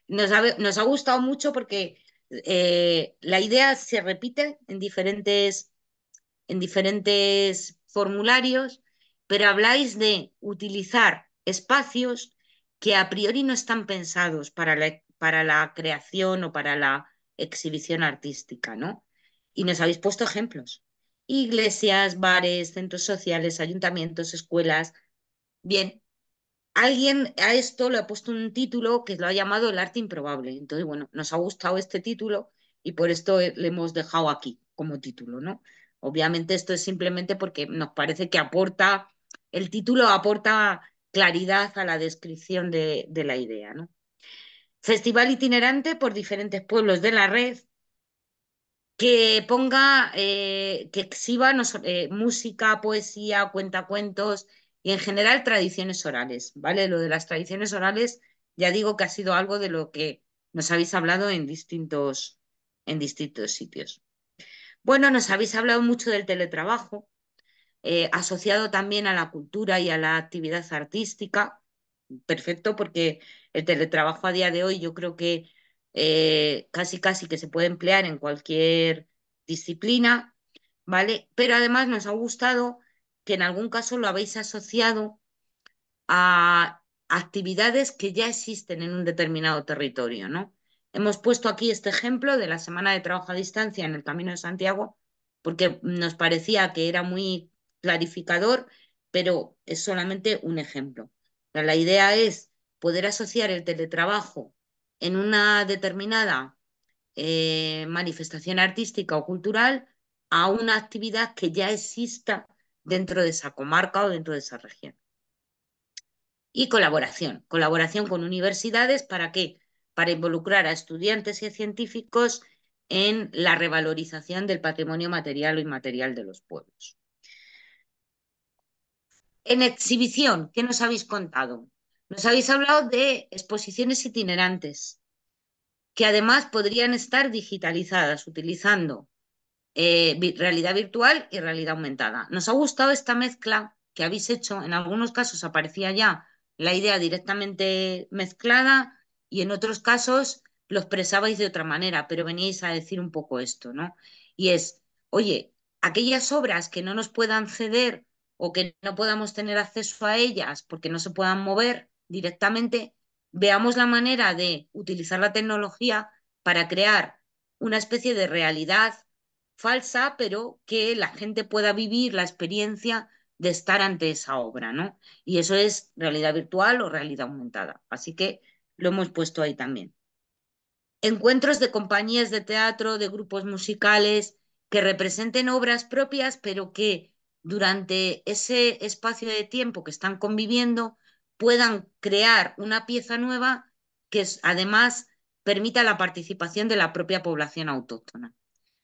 Nos ha gustado mucho porque la idea se repite en diferentes formularios, pero habláis de utilizar espacios que a priori no están pensados para la creación o para la exhibición artística, ¿no? Y nos habéis puesto ejemplos. Iglesias, bares, centros sociales, ayuntamientos, escuelas. Bien, alguien a esto le ha puesto un título que lo ha llamado El arte improbable. Entonces, bueno, nos ha gustado este título y por esto le hemos dejado aquí como título, ¿no? Obviamente esto es simplemente porque nos parece que aporta, el título aporta claridad a la descripción de la idea, ¿no? Festival itinerante por diferentes pueblos de la red que ponga, que exhiba música, poesía, cuentacuentos y en general tradiciones orales, ¿vale? Lo de las tradiciones orales, ya digo que ha sido algo de lo que nos habéis hablado en distintos sitios. Bueno, nos habéis hablado mucho del teletrabajo, asociado también a la cultura y a la actividad artística. Perfecto, porque el teletrabajo a día de hoy yo creo que casi casi que se puede emplear en cualquier disciplina, ¿vale? Pero además nos ha gustado que en algún caso lo habéis asociado a actividades que ya existen en un determinado territorio, ¿no? Hemos puesto aquí este ejemplo de la Semana de Trabajo a Distancia en el Camino de Santiago, porque nos parecía que era muy clarificador, pero es solamente un ejemplo. Pero la idea es poder asociar el teletrabajo en una determinada manifestación artística o cultural a una actividad que ya exista dentro de esa comarca o dentro de esa región. Y colaboración con universidades, ¿para qué? Para involucrar a estudiantes y a científicos en la revalorización del patrimonio material o inmaterial de los pueblos. En exhibición, ¿qué nos habéis contado? Nos habéis hablado de exposiciones itinerantes, que además podrían estar digitalizadas utilizando realidad virtual y realidad aumentada. Nos ha gustado esta mezcla que habéis hecho, en algunos casos aparecía ya la idea directamente mezclada y en otros casos lo expresabais de otra manera, pero veníais a decir un poco esto, ¿no? Y es, oye, aquellas obras que no nos puedan ceder o que no podamos tener acceso a ellas porque no se puedan mover directamente, veamos la manera de utilizar la tecnología para crear una especie de realidad falsa, pero que la gente pueda vivir la experiencia de estar ante esa obra, ¿no? Y eso es realidad virtual o realidad aumentada. Así que lo hemos puesto ahí también. Encuentros de compañías de teatro, de grupos musicales que representen obras propias, pero que durante ese espacio de tiempo que están conviviendo puedan crear una pieza nueva que además permita la participación de la propia población autóctona.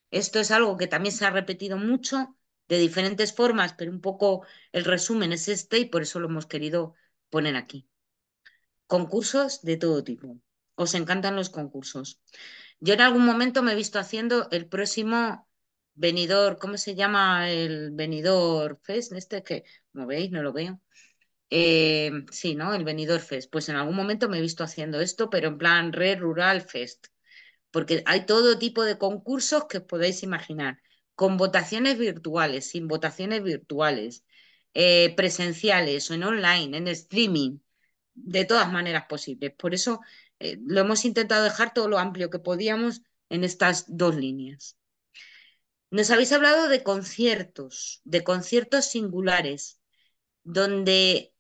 Esto es algo que también se ha repetido mucho de diferentes formas, pero un poco el resumen es este y por eso lo hemos querido poner aquí. Concursos de todo tipo. Os encantan los concursos. Yo en algún momento me he visto haciendo el próximo venidor, ¿cómo se llama el venidor Fest? Este que, como veis, no lo veo. Sí, ¿no? El venidor Fest. Pues en algún momento me he visto haciendo esto, pero en plan Red Rural Fest, porque hay todo tipo de concursos que os podéis imaginar, con votaciones virtuales, sin votaciones virtuales, presenciales o en online, en streaming, de todas maneras posibles. Por eso lo hemos intentado dejar todo lo amplio que podíamos en estas dos líneas. Nos habéis hablado de conciertos singulares, donde,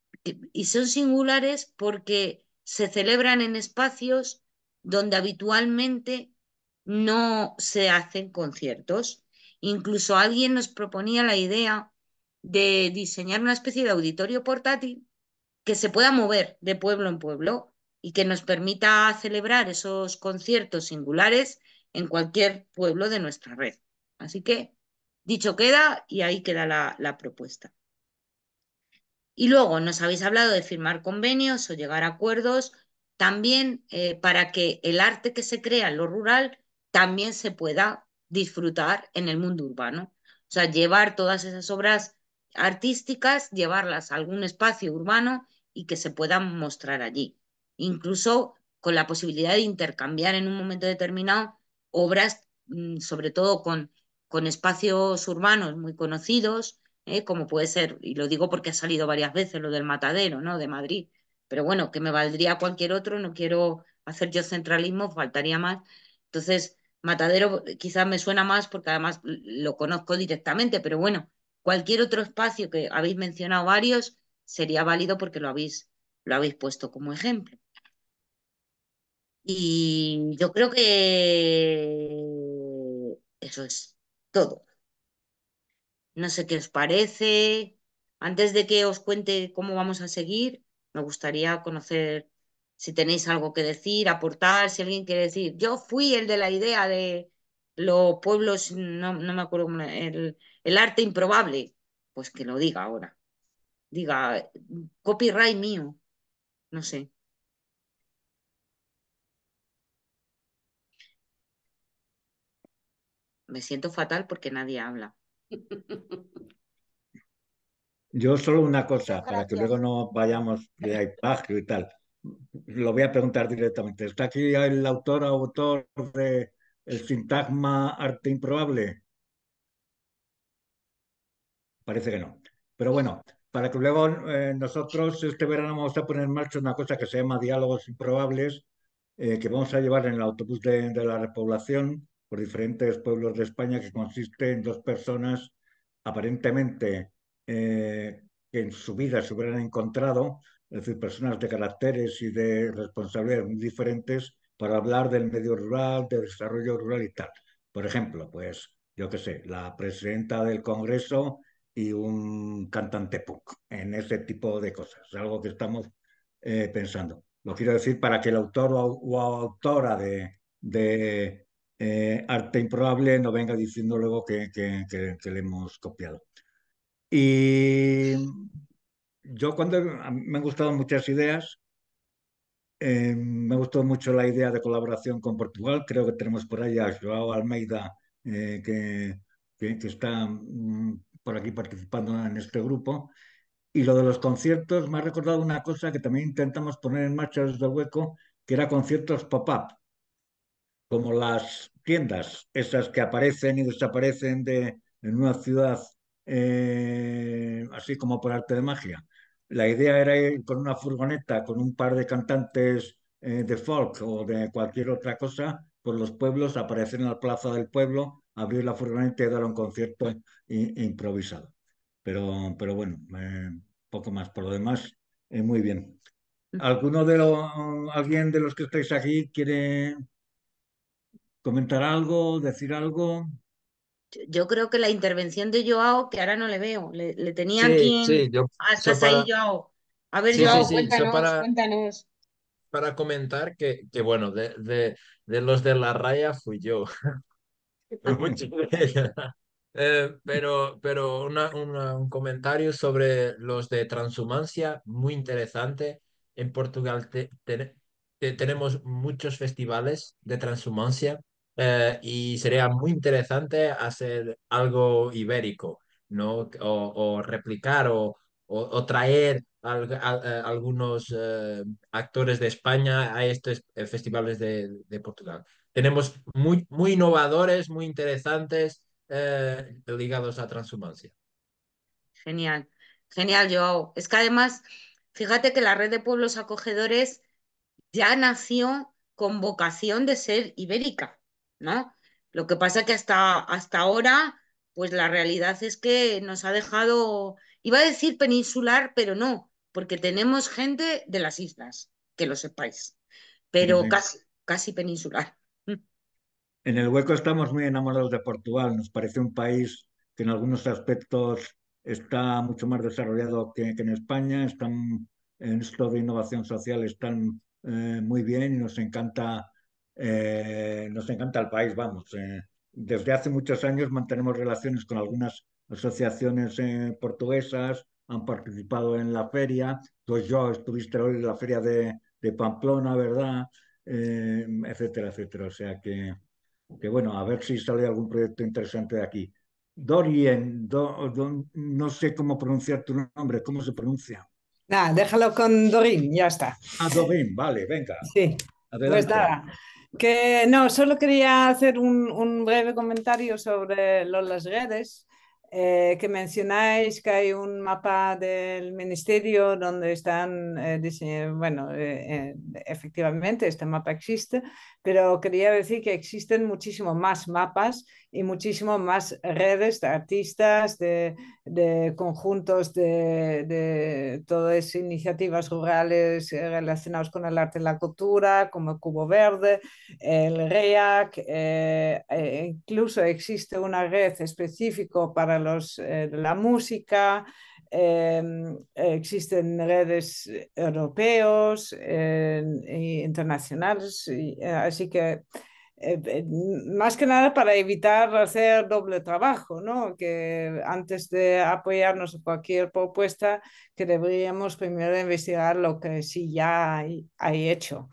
y son singulares porque se celebran en espacios donde habitualmente no se hacen conciertos. Incluso alguien nos proponía la idea de diseñar una especie de auditorio portátil que se pueda mover de pueblo en pueblo y que nos permita celebrar esos conciertos singulares en cualquier pueblo de nuestra red. Así que dicho queda y ahí queda la propuesta. Y luego nos habéis hablado de firmar convenios o llegar a acuerdos también para que el arte que se crea en lo rural también se pueda disfrutar en el mundo urbano. O sea, llevar todas esas obras artísticas, llevarlas a algún espacio urbano y que se puedan mostrar allí. Incluso con la posibilidad de intercambiar en un momento determinado obras, sobre todo con espacios urbanos muy conocidos, como puede ser, y lo digo porque ha salido varias veces lo del Matadero, ¿no? De Madrid, pero bueno, que me valdría cualquier otro, no quiero hacer yo centralismo, faltaría más. Entonces, Matadero quizás me suena más porque además lo conozco directamente, pero bueno, cualquier otro espacio que habéis mencionado varios sería válido porque lo habéis puesto como ejemplo. Y yo creo que eso es todo. No sé qué os parece. Antes de que os cuente cómo vamos a seguir, me gustaría conocer si tenéis algo que decir, aportar, si alguien quiere decir, yo fui el de la idea de los pueblos, no me acuerdo, el arte improbable, pues que lo diga ahora. Diga, copyright mío, no sé. Me siento fatal porque nadie habla. Yo solo una Muchas cosa, para que luego gracias. no vayamos de ahí plagio y tal. Lo voy a preguntar directamente. ¿Está aquí el autor o autor de El sintagma arte improbable? Parece que no. Pero bueno, para que luego nosotros este verano vamos a poner en marcha una cosa que se llama Diálogos Improbables, que vamos a llevar en el autobús de la repoblación por diferentes pueblos de España, que consiste en dos personas aparentemente que en su vida se hubieran encontrado, es decir, personas de caracteres y de responsabilidades muy diferentes, para hablar del medio rural, de desarrollo rural y tal. Por ejemplo, pues yo qué sé, la presidenta del Congreso y un cantante punk, en ese tipo de cosas, algo que estamos pensando. Lo quiero decir para que el autor o autora de Arte Improbable no venga diciendo luego que le hemos copiado. Y yo a mí me han gustado muchas ideas, me gustó mucho la idea de colaboración con Portugal, creo que tenemos por ahí a Joao Almeida que está por aquí participando en este grupo. Y lo de los conciertos me ha recordado una cosa que también intentamos poner en marcha desde el Hueco, que era conciertos pop-up, como las tiendas, esas que aparecen y desaparecen en una ciudad, así como por arte de magia. La idea era ir con una furgoneta, con un par de cantantes de folk o de cualquier otra cosa, por los pueblos, aparecer en la plaza del pueblo, abrir la furgoneta y dar un concierto improvisado. Pero bueno, poco más. Por lo demás, muy bien. ¿Alguien de los que estáis aquí quiere comentar algo, decir algo? Yo creo que la intervención de Joao, que ahora no le veo, le tenía Sí, aquí en... sí, yo Ah, so estás ahí, para, Joao. A ver, sí, sí, Joao, sí, so cuéntanos, cuéntanos. para comentar que bueno, de los de la raya fui yo. Muchas gracias. Pero un comentario sobre los de transhumancia, muy interesante. En Portugal tenemos muchos festivales de transhumancia y sería muy interesante hacer algo ibérico, ¿no? O replicar o traer algunos actores de España a estos festivales de Portugal. Tenemos muy innovadores, muy interesantes ligados a transhumancia. Genial, genial, Joao. Es que además, fíjate que la red de pueblos acogedores ya nació con vocación de ser ibérica, ¿no? Lo que pasa que hasta ahora, pues la realidad es que nos ha dejado, iba a decir peninsular, pero no, porque tenemos gente de las islas, que lo sepáis, Sí, pero sí. casi peninsular. En el Hueco estamos muy enamorados de Portugal. Nos parece un país que en algunos aspectos está mucho más desarrollado que en España. Están en esto de innovación social están muy bien y nos encanta el país. Vamos, desde hace muchos años mantenemos relaciones con algunas asociaciones portuguesas. Han participado en la feria. Pues yo estuviste hoy en la feria de Pamplona, ¿verdad? Etcétera, etcétera. O sea que bueno, a ver si sale algún proyecto interesante de aquí. Dorien, no sé cómo pronunciar tu nombre, ¿cómo se pronuncia? Nada, déjalo con Dorín, ya está. Ah, Dorien, vale, venga, Sí, pues adelante. nada, que no, solo quería hacer un breve comentario sobre las redes, que mencionáis que hay un mapa del ministerio donde están, bueno, efectivamente este mapa existe, pero quería decir que existen muchísimo más mapas y muchísimo más redes de artistas, de conjuntos de todas iniciativas rurales relacionadas con el arte y la cultura, como Cubo Verde, el REAC, incluso existe una red específica para la música. Existen redes europeos e internacionales, así que más que nada para evitar hacer doble trabajo, ¿no? Que antes de apoyarnos en cualquier propuesta, que deberíamos primero investigar lo que sí ya hay hecho.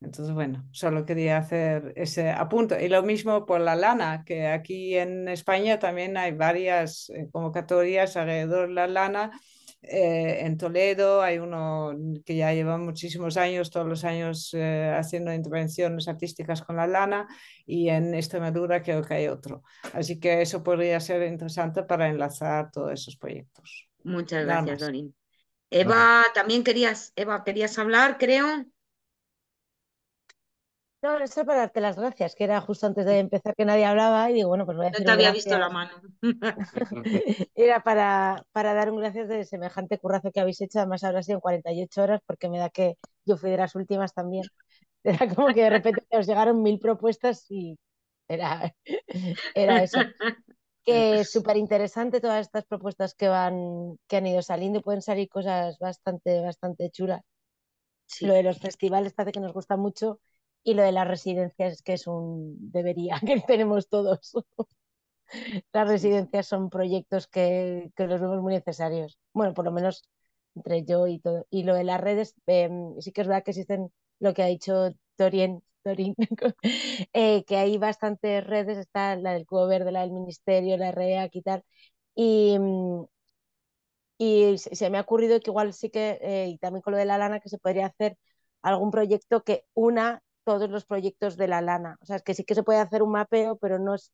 Entonces, bueno, solo quería hacer ese apunte. Y lo mismo por la lana, que aquí en España también hay varias convocatorias alrededor de la lana. En Toledo hay uno que ya lleva muchísimos años, todos los años haciendo intervenciones artísticas con la lana, y en Extremadura creo que hay otro. Así que eso podría ser interesante para enlazar todos esos proyectos. Muchas Nada gracias, más. Dorin. Vale. Eva, querías hablar, creo. No, eso para darte las gracias, que era justo antes de empezar que nadie hablaba y digo, bueno, pues voy a No decir te un había visto la gracias. mano. Era para dar un gracias de semejante currazo que habéis hecho, además habrá sido en 48 horas, porque me da que yo fui de las últimas también. Era como que de repente os llegaron 1000 propuestas y era, era eso. Que es súper interesante todas estas propuestas que han ido saliendo y pueden salir cosas bastante chulas. Lo Sí, de los festivales parece que nos gusta mucho y lo de las residencias es que es un debería que tenemos todos. Las sí, sí. residencias son proyectos que los vemos muy necesarios. Bueno, por lo menos entre yo y todo. Y lo de las redes, sí que es verdad que existen lo que ha dicho Torín, que hay bastantes redes, está la del Cubo Verde, la del Ministerio, la REAC y tal. Y, Y se me ha ocurrido que igual sí que, y también con lo de la lana, que se podría hacer algún proyecto que una todos los proyectos de la lana. O sea, es que sí que se puede hacer un mapeo, pero no es,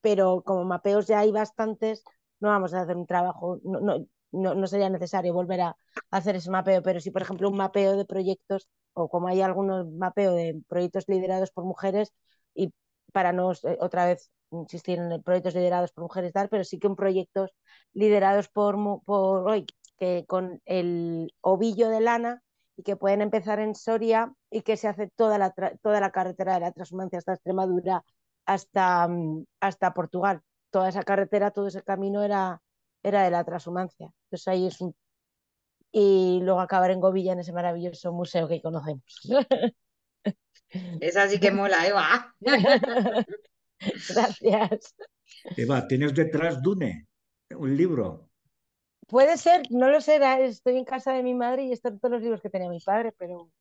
pero como mapeos ya hay bastantes, no vamos a hacer un trabajo, no sería necesario volver a hacer ese mapeo, pero sí, por ejemplo, un mapeo de proyectos, o como hay algunos mapeo de proyectos liderados por mujeres, y para no otra vez insistir en proyectos liderados por mujeres, tal, pero sí que un proyectos liderados por hoy, que con el ovillo de lana y que pueden empezar en Soria y que se hace toda la carretera de la Transhumancia hasta Extremadura, hasta Portugal. Toda esa carretera, todo ese camino era de la Transhumancia. Entonces ahí es un... Y luego acabar en Govilla en ese maravilloso museo que conocemos. Esa sí que mola, Eva. Gracias. Eva, ¿tienes detrás Dune? Un libro. Puede ser, no lo sé, estoy en casa de mi madre y están todos los libros que tenía mi padre, pero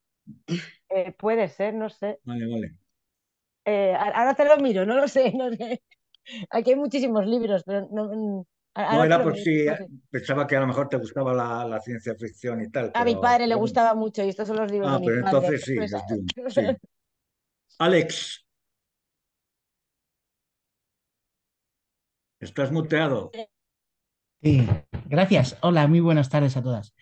puede ser, no sé. Vale, vale. Ahora te lo miro, no lo sé, no sé. Aquí hay muchísimos libros, pero No ahora te era lo por miro. si No sé. pensaba que a lo mejor te gustaba la ciencia ficción y tal, A mi padre le pero bueno. gustaba mucho y estos son los libros de Ah, mi pero padre. entonces sí, Pues, es Dune, sí. Alex, estás muteado. Sí, gracias. Hola, muy buenas tardes a todas.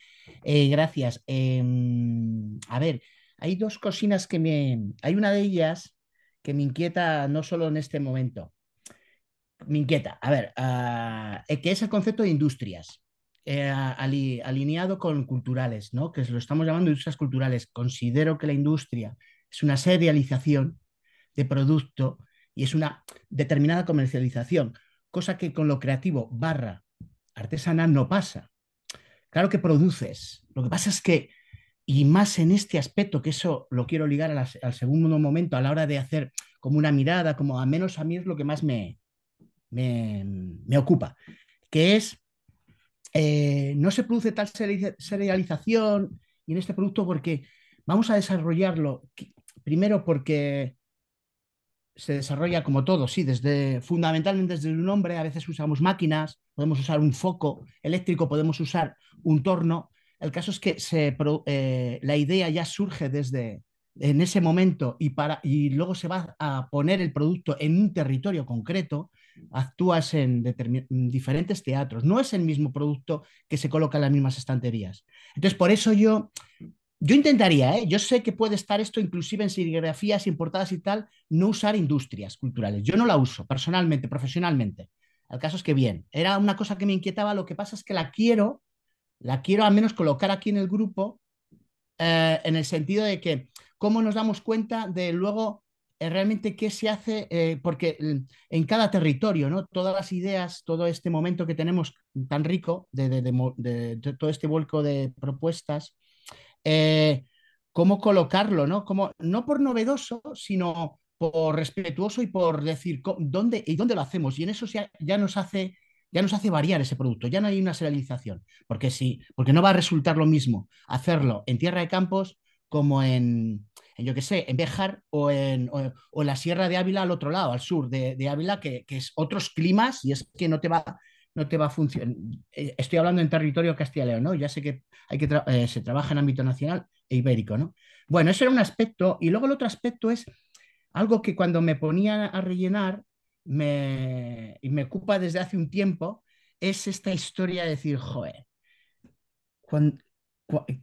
Gracias. A ver, hay dos cocinas que me... Hay una de ellas que me inquieta no solo en este momento. Me inquieta. A ver, que es el concepto de industrias, alineado con culturales, ¿no? Que lo estamos llamando industrias culturales. Considero que la industria es una serialización de producto y es una determinada comercialización, cosa que con lo creativo barra artesanal no pasa. Claro que produces, lo que pasa es que, y más en este aspecto, que eso lo quiero ligar al segundo momento, a la hora de hacer como una mirada, como a menos a mí es lo que más me ocupa, que es, no se produce tal serialización y en este producto porque vamos a desarrollarlo, primero porque se desarrolla como todo, sí, fundamentalmente desde un hombre, a veces usamos máquinas, podemos usar un foco eléctrico, podemos usar un torno. El caso es que la idea ya surge desde en ese momento y luego se va a poner el producto en un territorio concreto, actúas en diferentes teatros, no es el mismo producto que se coloca en las mismas estanterías. Entonces, por eso yo intentaría, ¿eh? Yo sé que puede estar esto inclusive en serigrafías importadas y tal, no usar industrias culturales. Yo no la uso personalmente, profesionalmente. El caso es que bien, era una cosa que me inquietaba, lo que pasa es que la quiero al menos colocar aquí en el grupo, en el sentido de que cómo nos damos cuenta de luego realmente qué se hace, porque en cada territorio, ¿no? Todas las ideas, todo este momento que tenemos tan rico de todo este vuelco de propuestas, eh, cómo colocarlo, ¿no? Como, no por novedoso, sino por respetuoso y por decir dónde y dónde lo hacemos. Y en eso ya nos hace variar ese producto, ya no hay una serialización, porque sí, porque no va a resultar lo mismo hacerlo en Tierra de Campos como yo qué sé, en Béjar o en la Sierra de Ávila al otro lado, al sur de Ávila, que es otros climas y es que no te va a funcionar. Estoy hablando en territorio castilla y león, ¿no? Ya sé que se trabaja en ámbito nacional e ibérico, ¿no? Bueno, eso era un aspecto. Y luego el otro aspecto es algo que cuando me ponía a rellenar y me ocupa desde hace un tiempo, es esta historia de decir, joder, cuan-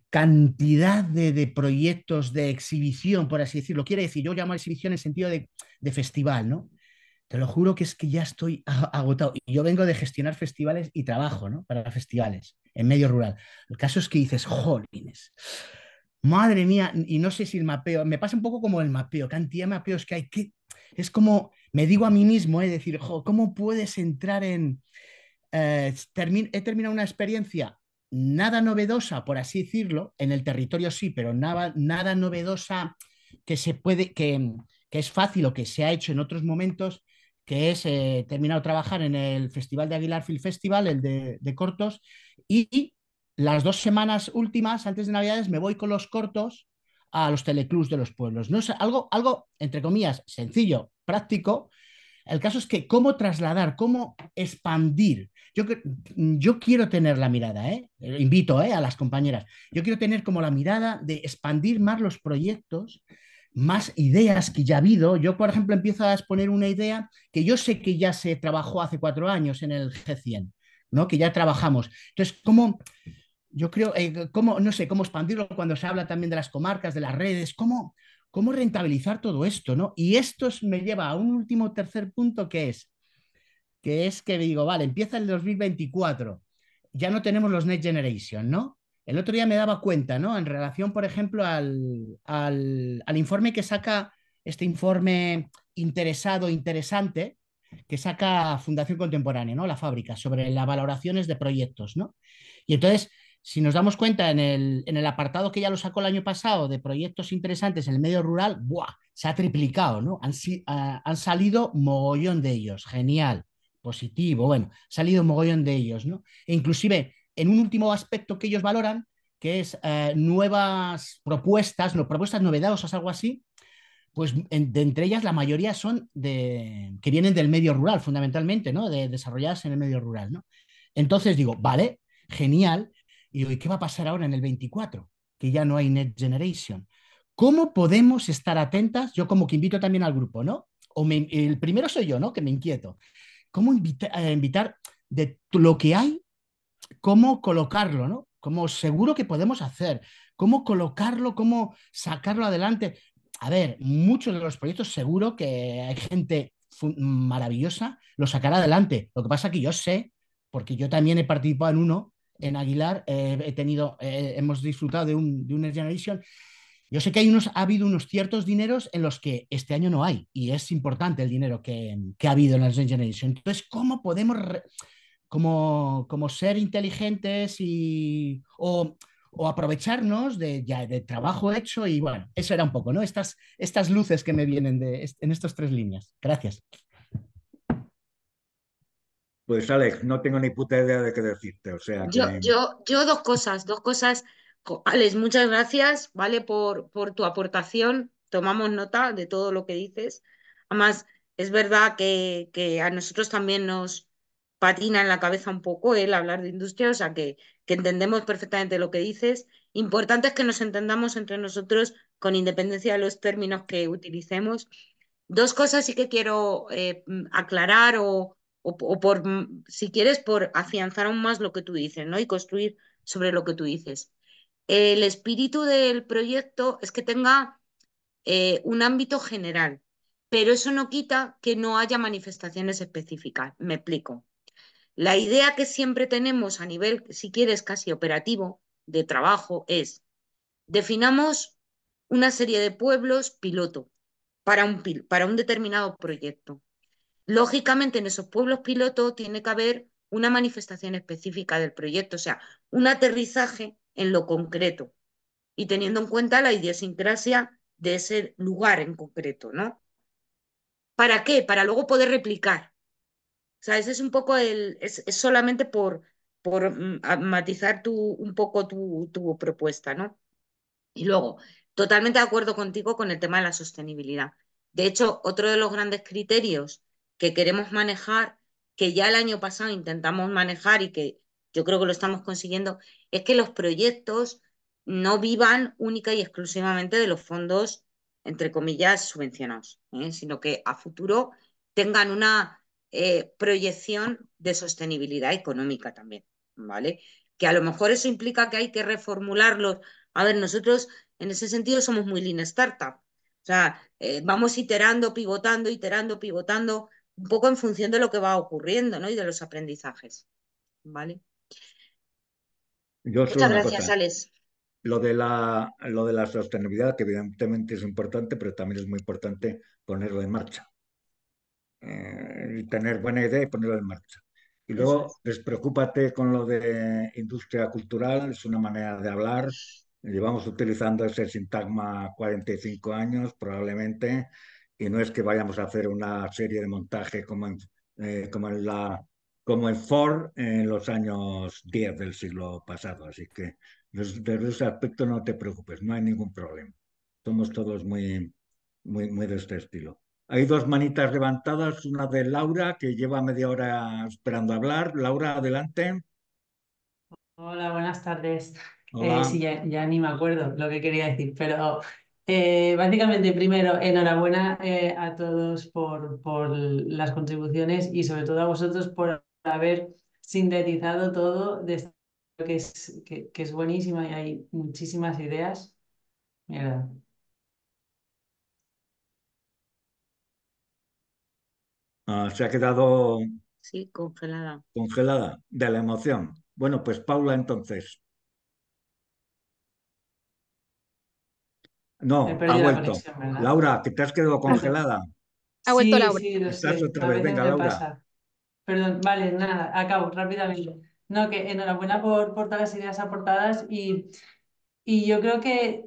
cantidad de proyectos de exhibición, por así decirlo. Quiere decir, yo llamo a exhibición en sentido de festival, ¿no? Te lo juro que es que ya estoy agotado. Y yo vengo de gestionar festivales y trabajo, ¿no? Para festivales en medio rural. El caso es que dices, jolines, madre mía, y no sé si el mapeo, me pasa un poco como el mapeo, cantidad de mapeos que hay, que es como, me digo a mí mismo, decir, ¿cómo puedes entrar en, he terminado una experiencia nada novedosa, por así decirlo, en el territorio sí, pero nada novedosa que se puede, que es fácil o que se ha hecho en otros momentos, que es terminado de trabajar en el Festival de Aguilar Film Festival, el de cortos, y las 2 semanas últimas, antes de Navidades, me voy con los cortos a los teleclubs de los pueblos. No es algo, entre comillas, sencillo, práctico, El caso es que cómo trasladar, cómo expandir. Yo quiero tener la mirada, ¿eh? Invito, ¿eh?, a las compañeras. Yo quiero tener como la mirada de expandir más los proyectos, más ideas que ya ha habido. Yo, por ejemplo, empiezo a exponer una idea que yo sé que ya se trabajó hace 4 años en el G100, ¿no? Que ya trabajamos. Entonces, ¿cómo? Yo creo, cómo, no sé, cómo expandirlo cuando se habla también de las comarcas, de las redes, cómo rentabilizar todo esto, ¿no? Y esto me lleva a un último tercer punto que digo, vale, empieza el 2024, ya no tenemos los Next Generation, ¿no? El otro día me daba cuenta, ¿no? En relación, por ejemplo, al informe que saca, este informe interesante, que saca Fundación Contemporánea, ¿no? La fábrica, sobre las valoraciones de proyectos, ¿no? Y entonces, si nos damos cuenta en el apartado que ya lo sacó el año pasado de proyectos interesantes en el medio rural, ¡buah! Se ha triplicado, ¿no? Han salido mogollón de ellos, genial, positivo, bueno, ha salido mogollón de ellos, ¿no? E inclusive, en un último aspecto que ellos valoran, que es nuevas propuestas, no, propuestas novedosas, algo así, pues de entre ellas la mayoría son que vienen del medio rural, fundamentalmente, ¿no? Desarrolladas en el medio rural, ¿no? Entonces digo, vale, genial. Y digo, ¿y qué va a pasar ahora en el 24? Que ya no hay Next Generation. ¿Cómo podemos estar atentas? Yo como que invito también al grupo, ¿no? El primero soy yo, ¿no? Que me inquieto. ¿Cómo invitar de lo que hay, cómo colocarlo, ¿no? Como seguro que podemos hacer, cómo colocarlo, cómo sacarlo adelante. A ver, muchos de los proyectos seguro que hay gente maravillosa, lo sacará adelante. Lo que pasa que yo sé, porque yo también he participado en uno, en Aguilar, hemos disfrutado de un Next Generation. Yo sé que ha habido unos ciertos dineros en los que este año no hay, y es importante el dinero que ha habido en la Next Generation. Entonces, ¿cómo podemos como ser inteligentes o aprovecharnos ya de trabajo hecho? Y bueno, eso era un poco, ¿no? Estas luces que me vienen en estas tres líneas. Gracias. Pues Alex, no tengo ni puta idea de qué decirte, o sea que Yo dos cosas. Alex, muchas gracias, ¿vale? Por tu aportación. Tomamos nota de todo lo que dices. Además, es verdad que a nosotros también nos patina en la cabeza un poco el hablar de industria, o sea que entendemos perfectamente lo que dices. Importante es que nos entendamos entre nosotros con independencia de los términos que utilicemos. Dos cosas sí que quiero aclarar o por, si quieres, por afianzar aún más lo que tú dices, ¿no? Y construir sobre lo que tú dices. El espíritu del proyecto es que tenga un ámbito general, pero eso no quita que no haya manifestaciones específicas. Me explico. La idea que siempre tenemos a nivel, si quieres, casi operativo de trabajo es, definamos una serie de pueblos piloto para un determinado proyecto. Lógicamente, en esos pueblos piloto tiene que haber una manifestación específica del proyecto, o sea, un aterrizaje en lo concreto y teniendo en cuenta la idiosincrasia de ese lugar en concreto, ¿no? ¿Para qué? Para luego poder replicar. O sea, ese es un poco es solamente por matizar un poco tu propuesta, ¿no? Y luego, totalmente de acuerdo contigo con el tema de la sostenibilidad. De hecho, otro de los grandes criterios que queremos manejar, que ya el año pasado intentamos manejar y que yo creo que lo estamos consiguiendo, es que los proyectos no vivan única y exclusivamente de los fondos, entre comillas, subvencionados, sino que a futuro tengan una proyección de sostenibilidad económica también, ¿vale? Que a lo mejor eso implica que hay que reformularlos. A ver, nosotros en ese sentido somos muy lean startup. O sea, vamos iterando, pivotando, un poco en función de lo que va ocurriendo, ¿no? Y de los aprendizajes. ¿Vale? yo solo Muchas una gracias, cosa. Alex. Lo de la sostenibilidad, que evidentemente es importante, pero también es muy importante ponerlo en marcha. Y tener buena idea y ponerlo en marcha. Y Eso luego, es. despreocúpate con lo de industria cultural, es una manera de hablar. Llevamos utilizando ese sintagma 45 años, probablemente, y no es que vayamos a hacer una serie de montaje como en Ford en los años 10 del siglo pasado. Así que desde ese aspecto no te preocupes, no hay ningún problema. Somos todos muy, muy, muy de este estilo. Hay dos manitas levantadas, una de Laura, que lleva media hora esperando hablar. Laura, adelante. Hola, buenas tardes. Sí, Hola. ya ni me acuerdo lo que quería decir, pero básicamente primero, enhorabuena a todos por las contribuciones y sobre todo a vosotros por haber sintetizado todo de esto que es buenísima y hay muchísimas ideas. Mierda. Se ha quedado Sí, congelada. congelada de la emoción. Bueno, pues Paula entonces. He No, ha perdido la vuelto. conexión, ¿verdad? Laura, que te has quedado congelada. Ha vuelto Sí, Laura. sí, lo Estás sé. otra A vez. veces Venga, me Laura. pasa. Perdón, vale, nada, acabo rápidamente. No, que enhorabuena por todas las ideas aportadas y yo creo que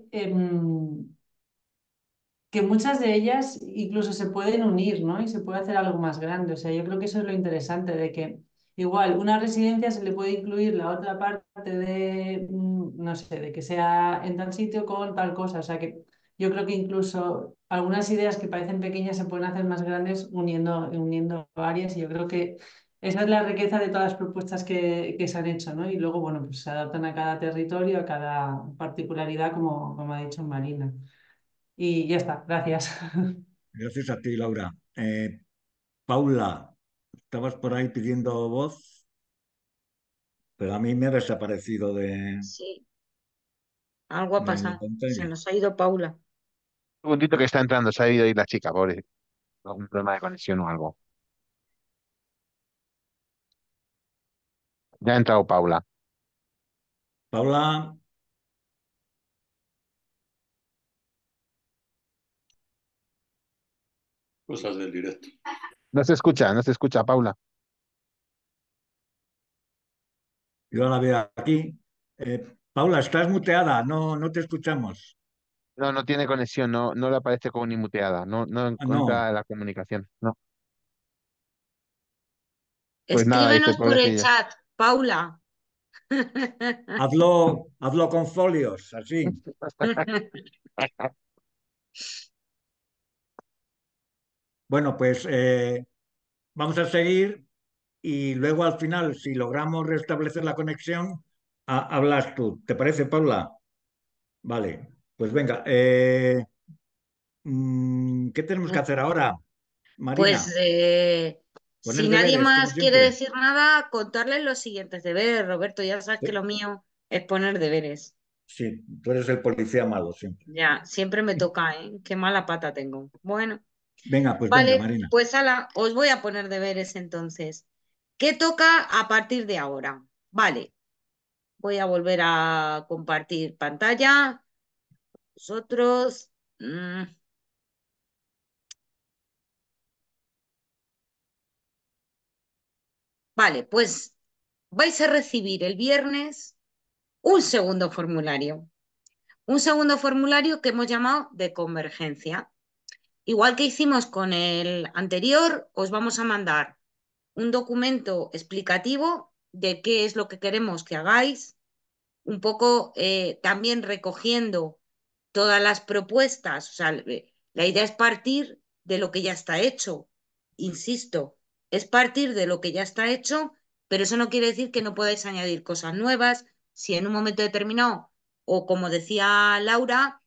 muchas de ellas incluso se pueden unir, ¿no? Y se puede hacer algo más grande. O sea, yo creo que eso es lo interesante, de que igual una residencia se le puede incluir la otra parte de, no sé, de que sea en tal sitio con tal cosa. O sea, que yo creo que incluso algunas ideas que parecen pequeñas se pueden hacer más grandes uniendo varias. Y yo creo que esa es la riqueza de todas las propuestas que se han hecho, ¿no? Y luego, bueno, pues se adaptan a cada territorio, a cada particularidad, como ha dicho Marina. Y ya está, gracias. Gracias a ti, Laura. Paula, estabas por ahí pidiendo voz, pero a mí me ha desaparecido Sí, algo ha de la pasado. Se pantalla. nos ha ido Paula. Un segundito que está entrando, se ha ido ahí la chica, pobre. Algún problema de conexión o algo. Ya ha entrado Paula. Paula, Cosas del directo. No se escucha, Paula. yo la veo aquí. Paula, estás muteada, no, no te escuchamos. No, no tiene conexión, no le aparece como ni muteada, no Ah, no, encuentra la comunicación. No. Pues nada, dice Escríbenos por el pobrecilla. chat, Paula. hazlo con folios, así. Bueno, pues vamos a seguir y luego al final, si logramos restablecer la conexión, hablas tú. ¿Te parece, Paula? Vale, pues venga. ¿Qué tenemos que hacer ahora, Pues Marina? Poner si nadie deberes, como más quiere siempre. decir nada, contarles los siguientes deberes. Roberto, ya sabes que lo mío es poner deberes. Sí, tú eres el policía malo siempre. Ya, siempre me toca, ¿eh? Qué mala pata tengo. Bueno, Venga, pues venga, vale, Marina. pues ala, os voy a poner deberes entonces. ¿Qué toca a partir de ahora? Vale, voy a volver a compartir pantalla. Vosotros. Vale, pues vais a recibir el viernes un segundo formulario. Un segundo formulario que hemos llamado de convergencia. Igual que hicimos con el anterior, os vamos a mandar un documento explicativo de qué es lo que queremos que hagáis, un poco también recogiendo todas las propuestas. O sea, la idea es partir de lo que ya está hecho. Insisto, es partir de lo que ya está hecho, pero eso no quiere decir que no podáis añadir cosas nuevas. Si en un momento determinado, o como decía Laura,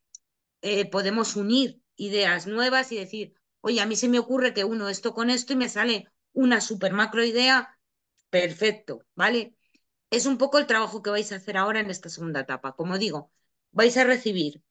podemos unir ideas nuevas y decir, oye, a mí se me ocurre que uno esto con esto y me sale una super macro idea, perfecto, ¿vale? Es un poco el trabajo que vais a hacer ahora en esta segunda etapa. Como digo, vais a recibir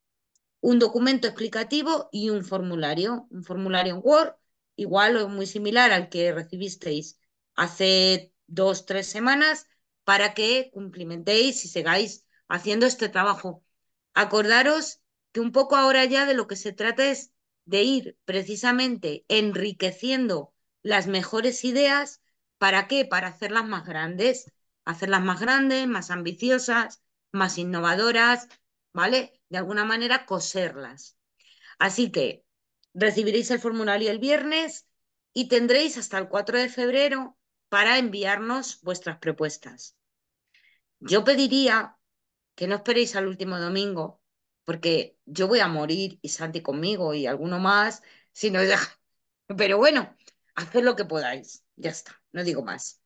un documento explicativo y un formulario en Word, igual o muy similar al que recibisteis hace 2, 3 semanas, para que cumplimentéis y sigáis haciendo este trabajo. Acordaros que un poco ahora ya de lo que se trata es de ir precisamente enriqueciendo las mejores ideas. ¿Para qué? Para hacerlas más grandes, más ambiciosas, más innovadoras, ¿vale? De alguna manera coserlas. Así que recibiréis el formulario el viernes y tendréis hasta el 4 de febrero para enviarnos vuestras propuestas. Yo pediría que no esperéis al último domingo, porque yo voy a morir y Santi conmigo y alguno más, si nos deja. Pero bueno, haced lo que podáis, ya está, no digo más.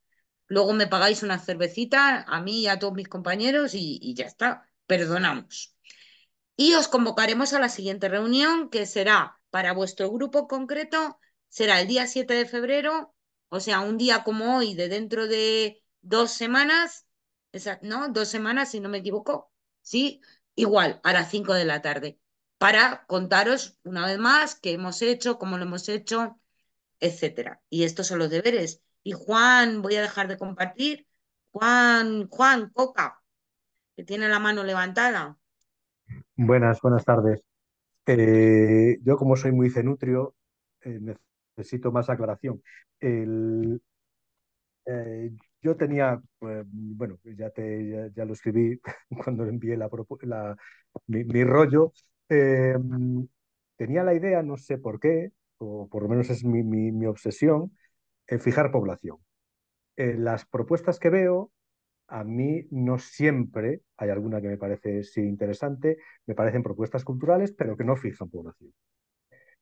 Luego me pagáis una cervecita a mí y a todos mis compañeros y ya está, perdonamos. Y os convocaremos a la siguiente reunión, que será para vuestro grupo concreto, será el día 7 de febrero, o sea, un día como hoy, de dentro de 2 semanas, ¿no? 2 semanas, si no me equivoco, ¿sí? Igual, a las 5 de la tarde, para contaros una vez más qué hemos hecho, cómo lo hemos hecho, etcétera. Y estos son los deberes. Y Juan, voy a dejar de compartir. Juan, Coca, que tiene la mano levantada. Buenas tardes. Yo, como soy muy cenutrio, necesito más aclaración. El, yo tenía, bueno, ya lo escribí cuando envié mi rollo. eh, Tenía la idea, no sé por qué, o por lo menos es mi obsesión, en fijar población. Las propuestas que veo, a mí no siempre, hay alguna que me parece sí interesante, me parecen propuestas culturales, pero que no fijan población.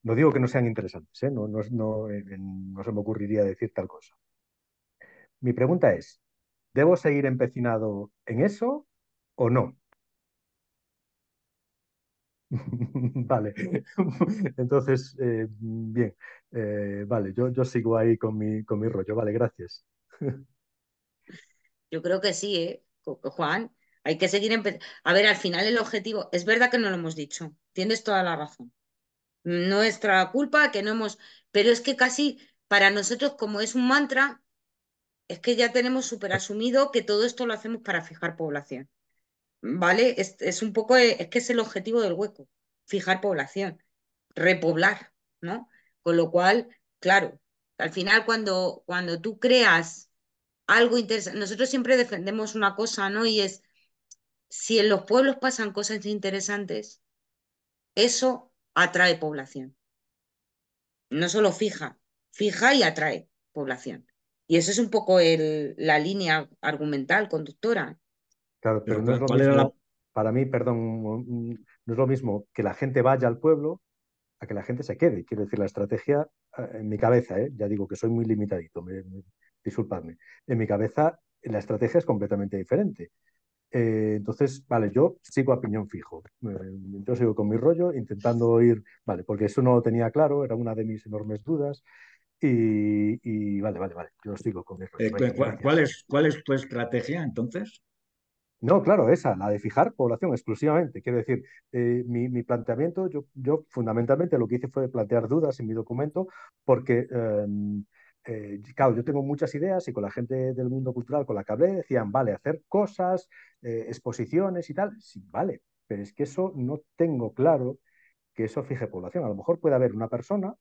No digo que no sean interesantes, ¿eh? No se me ocurriría decir tal cosa. Mi pregunta es, ¿debo seguir empecinado en eso o no? Vale, entonces, bien, vale, yo sigo ahí con mi rollo, vale, gracias. Yo creo que sí, ¿eh? Juan, hay que seguir empezando. A ver, al final el objetivo, es verdad que no lo hemos dicho, tienes toda la razón. Nuestra culpa que no hemos, pero es que casi para nosotros como es un mantra, es que ya tenemos súper asumido que todo esto lo hacemos para fijar población, ¿vale? Es un poco, es que es el objetivo del hueco, fijar población, repoblar, ¿no? Con lo cual, claro, al final cuando tú creas algo interesante, nosotros siempre defendemos una cosa, ¿no? Y es, si en los pueblos pasan cosas interesantes, eso atrae población. No solo fija y atrae población. Y eso es un poco la línea argumental conductora. Claro, pero Pero no es lo ¿cuál era la... mismo, para mí, perdón, no es lo mismo que la gente vaya al pueblo a que la gente se quede. Quiero decir, la estrategia, en mi cabeza, ya digo que soy muy limitadito, disculpadme, en mi cabeza la estrategia es completamente diferente. Entonces, vale, yo sigo a piñón fijo. Yo sigo con mi rollo, intentando ir, vale, porque eso no lo tenía claro, era una de mis enormes dudas. Vale, yo sigo con mi rollo. Venga, gracias. ¿Cuál es tu estrategia entonces? No, claro, esa, la de fijar población exclusivamente. Quiero decir, mi planteamiento, yo fundamentalmente lo que hice fue plantear dudas en mi documento, porque, claro, yo tengo muchas ideas y con la gente del mundo cultural con la que hablé decían, vale, hacer cosas, exposiciones y tal, sí, vale, pero es que eso no tengo claro que eso fije población. A lo mejor puede haber una persona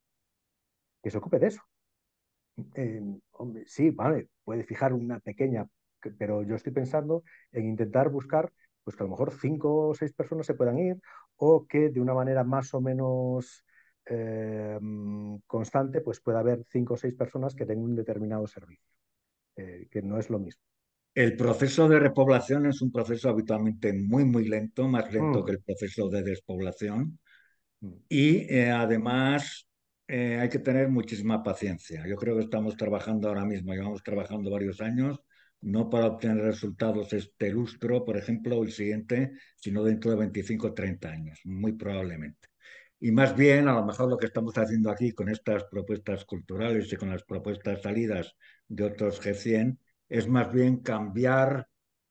que se ocupe de eso. Hombre, sí, vale, puede fijar una pequeña, pero yo estoy pensando en intentar buscar, pues que a lo mejor 5 o 6 personas se puedan ir o que de una manera más o menos constante, pues pueda haber 5 o 6 personas que tengan un determinado servicio, que no es lo mismo. El proceso de repoblación es un proceso habitualmente muy lento, más lento que Mm, el proceso de despoblación. mm. Y además hay que tener muchísima paciencia. Yo creo que estamos trabajando ahora mismo, llevamos trabajando varios años, no para obtener resultados este lustro, por ejemplo, o el siguiente, sino dentro de 25 o 30 años, muy probablemente. Y más bien, a lo mejor lo que estamos haciendo aquí con estas propuestas culturales y con las propuestas salidas de otros G100 es más bien cambiar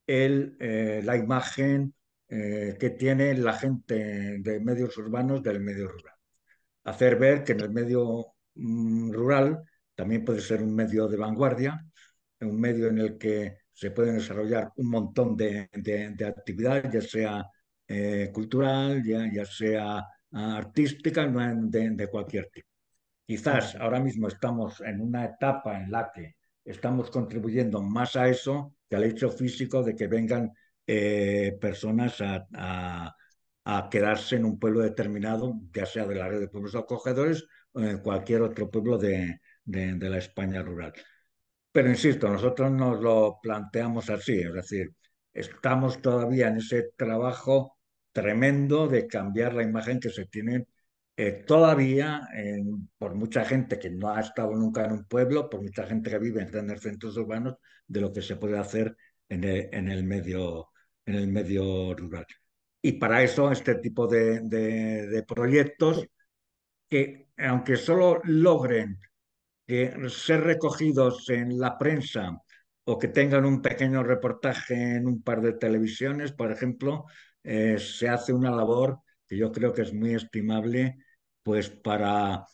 la imagen que tiene la gente de medios urbanos del medio rural. Hacer ver que en el medio rural también puede ser un medio de vanguardia, un medio en el que se pueden desarrollar un montón de actividades, ya sea cultural, ya sea artística, de cualquier tipo. Quizás ahora mismo estamos en una etapa en la que estamos contribuyendo más a eso que al hecho físico de que vengan personas a quedarse en un pueblo determinado, ya sea de la red de pueblos acogedores o en cualquier otro pueblo de la España rural. Pero insisto, nosotros nos lo planteamos así, es decir, estamos todavía en ese trabajo tremendo de cambiar la imagen que se tiene todavía, por mucha gente que no ha estado nunca en un pueblo, por mucha gente que vive en grandes centros urbanos, de lo que se puede hacer en el medio rural. Y para eso, este tipo de proyectos que, aunque solo logren ser recogidos en la prensa o que tengan un pequeño reportaje en un par de televisiones, por ejemplo, se hace una labor que yo creo que es muy estimable, pues para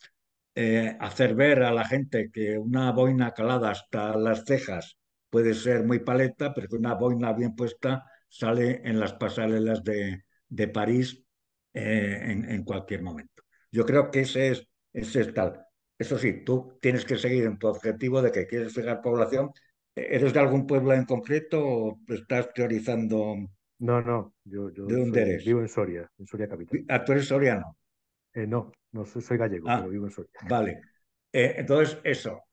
hacer ver a la gente que una boina calada hasta las cejas puede ser muy paleta, pero que una boina bien puesta sale en las pasarelas de París en cualquier momento. Yo creo que ese es tal. Eso sí, tú tienes que seguir en tu objetivo de que quieres fijar población. ¿Eres de algún pueblo en concreto o estás teorizando No, no, de yo dónde soy, eres? vivo en Soria capital. Ah, tú eres soriano. No, no soy gallego, pero Ah, vivo en Soria. vale. Entonces, eso.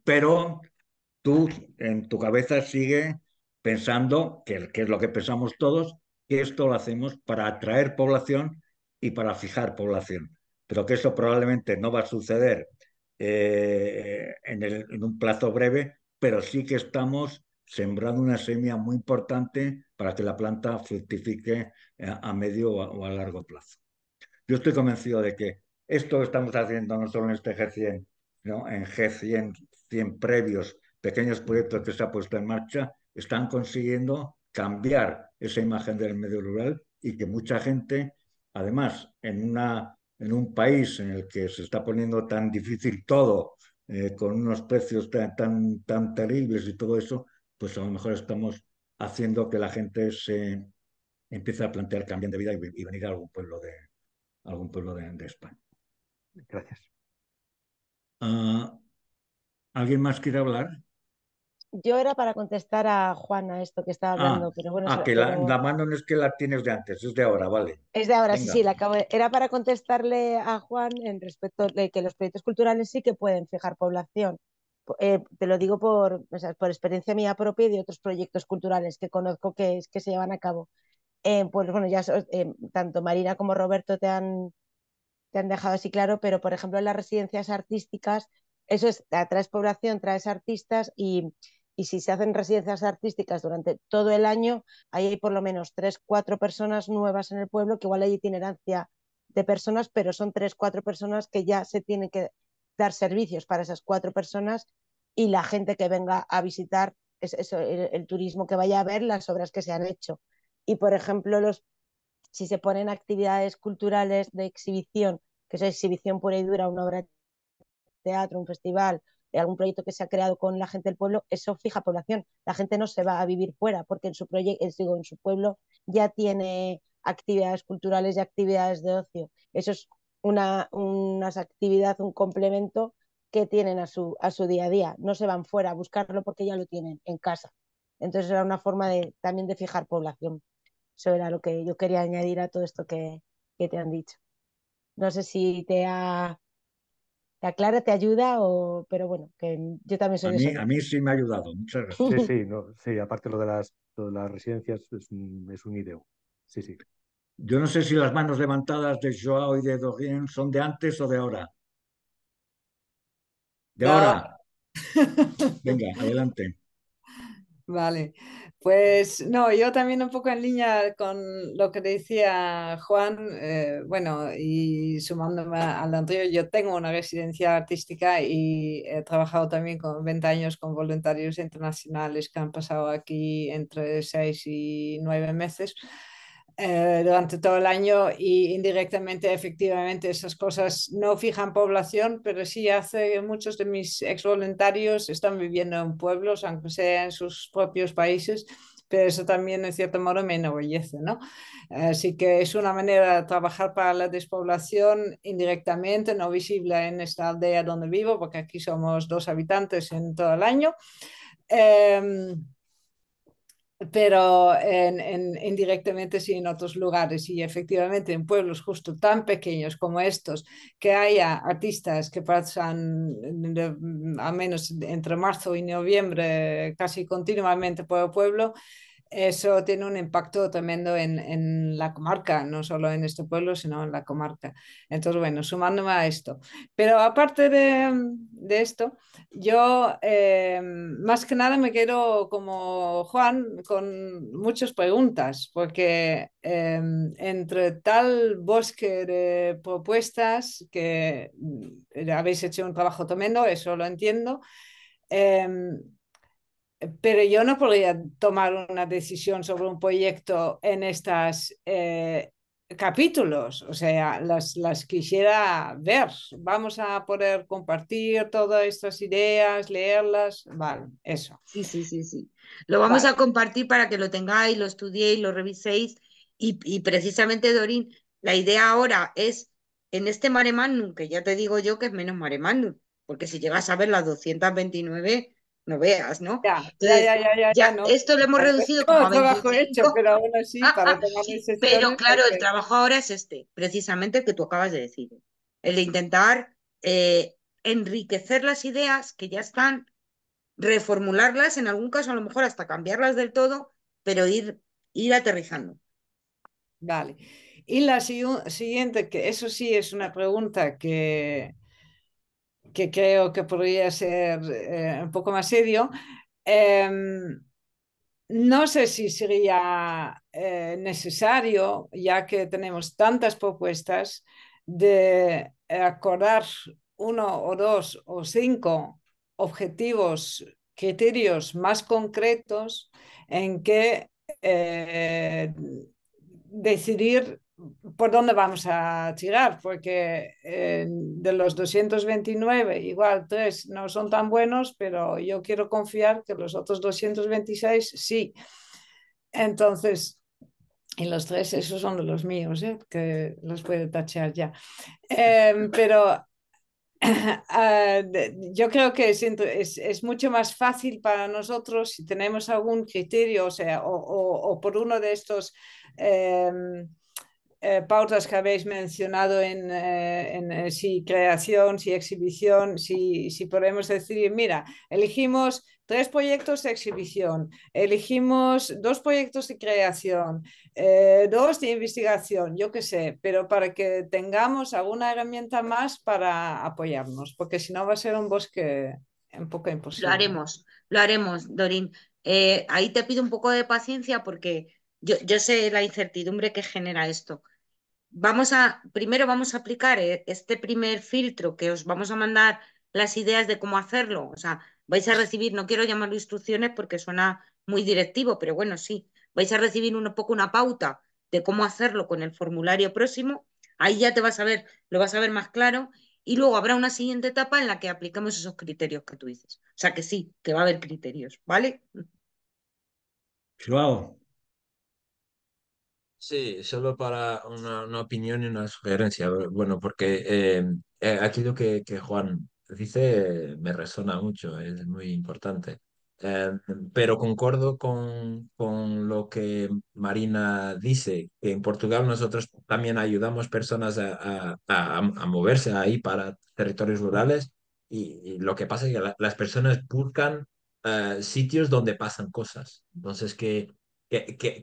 Pero tú en tu cabeza sigue pensando, que es lo que pensamos todos, que esto lo hacemos para atraer población y para fijar población. Pero que eso probablemente no va a suceder en un plazo breve, pero sí que estamos sembrando una semilla muy importante para que la planta fructifique a medio o a largo plazo. Yo estoy convencido de que esto que estamos haciendo no solo en este G100, ¿no? En G100 previos, pequeños proyectos que se ha puesto en marcha, están consiguiendo cambiar esa imagen del medio rural y que mucha gente, además, en un país en el que se está poniendo tan difícil todo, con unos precios tan terribles y todo eso, pues a lo mejor estamos haciendo que la gente se empiece a plantear cambiar de vida y venir a algún pueblo de España. Gracias. ¿Alguien más quiere hablar? Yo era para contestar a Juana esto que estaba Ah, hablando, pero bueno, que la mano no es que la tienes de antes, es de ahora, vale. es de ahora, sí, Venga. sí, era para contestarle a Juan en respecto de que los proyectos culturales sí que pueden fijar población. Te lo digo o sea, por experiencia mía propia y de otros proyectos culturales que conozco que se llevan a cabo. Pues bueno, tanto Marina como Roberto te han dejado así claro, pero por ejemplo en las residencias artísticas, eso es, atraes población, traes artistas y si se hacen residencias artísticas durante todo el año, ahí hay por lo menos 3, 4 personas nuevas en el pueblo, que igual hay itinerancia de personas, pero son 3, 4 personas que ya se tienen que dar servicios para esas 4 personas y la gente que venga a visitar el turismo que vaya a ver las obras que se han hecho. Y por ejemplo, si se ponen actividades culturales de exhibición, que es exhibición pura y dura, una obra de teatro, un festival, algún proyecto que se ha creado con la gente del pueblo, eso fija población. La gente no se va a vivir fuera porque en en su pueblo ya tiene actividades culturales y actividades de ocio. Eso es una actividad, un complemento que tienen a su día a día. No se van fuera a buscarlo porque ya lo tienen en casa. Entonces era una forma también de fijar población. Eso era lo que yo quería añadir a todo esto que te han dicho. No sé si te aclara, te ayuda, pero bueno, que yo también soy de A Soria. mí sí me ha ayudado, muchas Sí, gracias. sí, no, sí, aparte lo de las residencias es un ideo. Sí, sí. Yo no sé si las manos levantadas de Joao y de Dorien son de antes o de ahora. De De ahora. ahora, venga, adelante. Vale, pues no, yo también un poco en línea con lo que decía Juan, bueno, y sumándome al anterior, yo tengo una residencia artística y he trabajado también con 20 años con voluntarios internacionales que han pasado aquí entre 6 y 9 meses durante todo el año y indirectamente, efectivamente, esas cosas no fijan población, pero sí hace que muchos de mis ex voluntarios están viviendo en pueblos, aunque sea en sus propios países, pero eso también en cierto modo me enorgullece, ¿no? Así que es una manera de trabajar para la despoblación indirectamente, no visible en esta aldea donde vivo, porque aquí somos 2 habitantes en todo el año. Eh, pero indirectamente sí en otros lugares y efectivamente en pueblos justo tan pequeños como estos, que haya artistas que pasan al menos entre marzo y noviembre casi continuamente por el pueblo, eso tiene un impacto tremendo en la comarca, no solo en este pueblo, sino en la comarca. Entonces, bueno, sumándome a esto. Pero aparte de esto, yo más que nada me quedo como Juan con muchas preguntas, porque entre tal bosque de propuestas que habéis hecho un trabajo tremendo, eso lo entiendo. em, pero yo no podría tomar una decisión sobre un proyecto en estos capítulos, o sea, las quisiera ver. Vamos a poder compartir todas estas ideas, leerlas, vale, eso. Sí, sí, sí, sí. Lo vamos Vale, a compartir para que lo tengáis, lo estudiéis, lo reviséis. Y precisamente, Dorín, la idea ahora es, en este mare magnum, que ya te digo yo que es menos mare magnum, porque si llegas a ver las 229 no veas, ¿no? Entonces, ya ya no. esto lo hemos reducido como Todo a trabajo hecho, 25. pero aún así, para tomar Pero decisiones hay claro, el que... trabajo ahora es este, precisamente el que tú acabas de decir, el de intentar enriquecer las ideas que ya están, reformularlas, en algún caso a lo mejor hasta cambiarlas del todo, pero ir aterrizando. Vale. Y la siguiente, que eso sí es una pregunta que creo que podría ser un poco más serio. Em, no sé si sería necesario, ya que tenemos tantas propuestas, de acordar uno o dos o cinco objetivos, criterios más concretos en que decidir por dónde vamos a tirar, porque de los 229, igual tres no son tan buenos, pero yo quiero confiar que los otros 226 sí. Entonces, y los tres, esos son de los míos, que los puedo tachar ya. Pero yo creo que es mucho más fácil para nosotros si tenemos algún criterio, o sea, o por uno de estos eh, pautas que habéis mencionado en si creación, si exhibición, si podemos decir, mira, elegimos tres proyectos de exhibición, elegimos dos proyectos de creación, dos de investigación, yo qué sé, pero para que tengamos alguna herramienta más para apoyarnos, porque si no va a ser un bosque un poco imposible. Lo haremos, Dorín. Ahí te pido un poco de paciencia porque yo sé la incertidumbre que genera esto. Primero vamos a aplicar este primer filtro que os vamos a mandar las ideas de cómo hacerlo. O sea, vais a recibir, no quiero llamarlo instrucciones porque suena muy directivo, pero bueno, sí, vais a recibir un poco una pauta de cómo hacerlo con el formulario próximo. Ahí ya te vas a ver, lo vas a ver más claro. Y luego habrá una siguiente etapa en la que aplicamos esos criterios que tú dices. O sea que sí, que va a haber criterios, ¿vale? Joao, Sí, solo para una opinión y una sugerencia. Bueno, porque aquello que Juan dice me resona mucho, es muy importante. Eh, pero concuerdo con lo que Marina dice, que en Portugal nosotros también ayudamos personas a moverse ahí para territorios rurales y lo que pasa es que las personas buscan sitios donde pasan cosas. Entonces, que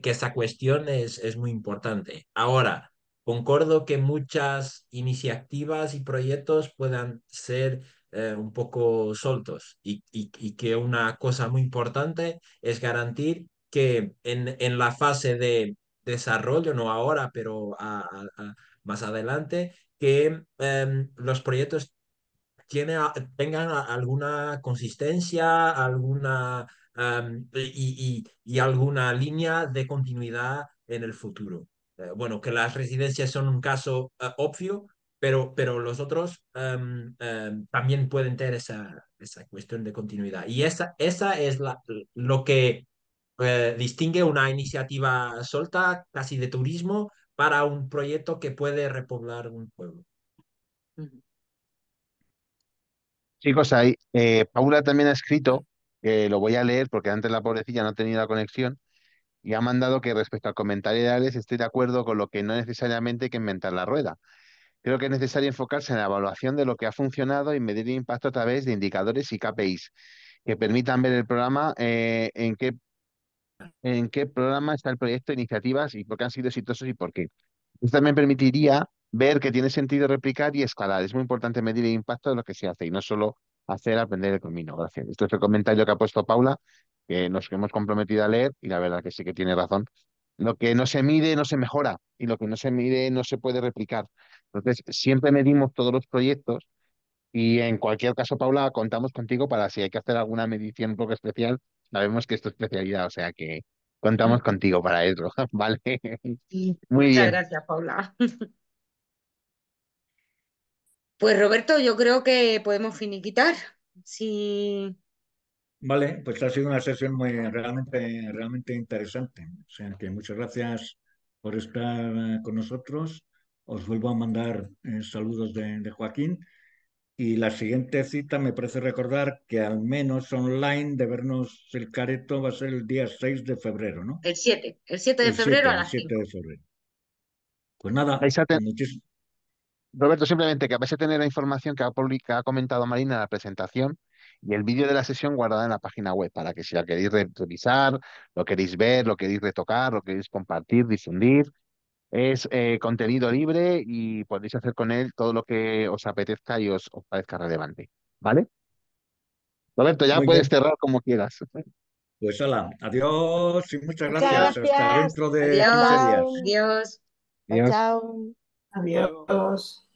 esa cuestión es muy importante. Ahora, concuerdo que muchas iniciativas y proyectos puedan ser un poco soltos y que una cosa muy importante es garantir que en la fase de desarrollo, no ahora, pero más adelante, que los proyectos tengan alguna consistencia, alguna y alguna línea de continuidad en el futuro. Bueno, que las residencias son un caso obvio, pero los otros también pueden tener esa cuestión de continuidad. Y esa es lo que distingue una iniciativa solta, casi de turismo, para un proyecto que puede repoblar un pueblo. Chicos, ahí, Paula también ha escrito, que lo voy a leer porque antes la pobrecilla no tenía la conexión, y ha mandado que respecto al comentario de Alex estoy de acuerdo con lo que no necesariamente hay que inventar la rueda. Creo que es necesario enfocarse en la evaluación de lo que ha funcionado y medir el impacto a través de indicadores y KPIs que permitan ver el programa en qué en qué programa está el proyecto, iniciativas y por qué han sido exitosos y por qué. Esto también permitiría ver que tiene sentido replicar y escalar. Es muy importante medir el impacto de lo que se hace y no solo hacer aprender el camino. Gracias. Este es el comentario que ha puesto Paula, que nos hemos comprometido a leer y la verdad que sí que tiene razón. Lo que no se mide no se mejora y lo que no se mide no se puede replicar. Entonces, siempre medimos todos los proyectos y en cualquier caso, Paula, contamos contigo para si hay que hacer alguna medición un poco especial. Sabemos que es tu especialidad, o sea que contamos contigo para eso, ¿vale? Muy Muchas bien. gracias, Paula. Pues Roberto, yo creo que podemos finiquitar. Sí, Vale, pues ha sido una sesión realmente interesante. O sea que muchas gracias por estar con nosotros. Os vuelvo a mandar saludos de Joaquín. Y la siguiente cita me parece recordar que al menos online de vernos el careto va a ser el día 6 de febrero, ¿no? el siete de febrero a El las 7 5. de febrero. Pues nada, Vais a ten- muchísimas. Roberto, simplemente que vais a tener la información que ha comentado Marina en la presentación y el vídeo de la sesión guardada en la página web para que si la queréis revisar, lo queréis ver, lo queréis retocar, lo queréis compartir, difundir. Es contenido libre y podéis hacer con él todo lo que os apetezca y os parezca relevante. ¿Vale? Roberto, ya Muy puedes bien, cerrar como quieras. pues hala, adiós y muchas Muchas gracias. Hasta gracias. dentro de Chao, 15 Adiós, días. chao. adiós. Chao, Adiós. chao. Adiós.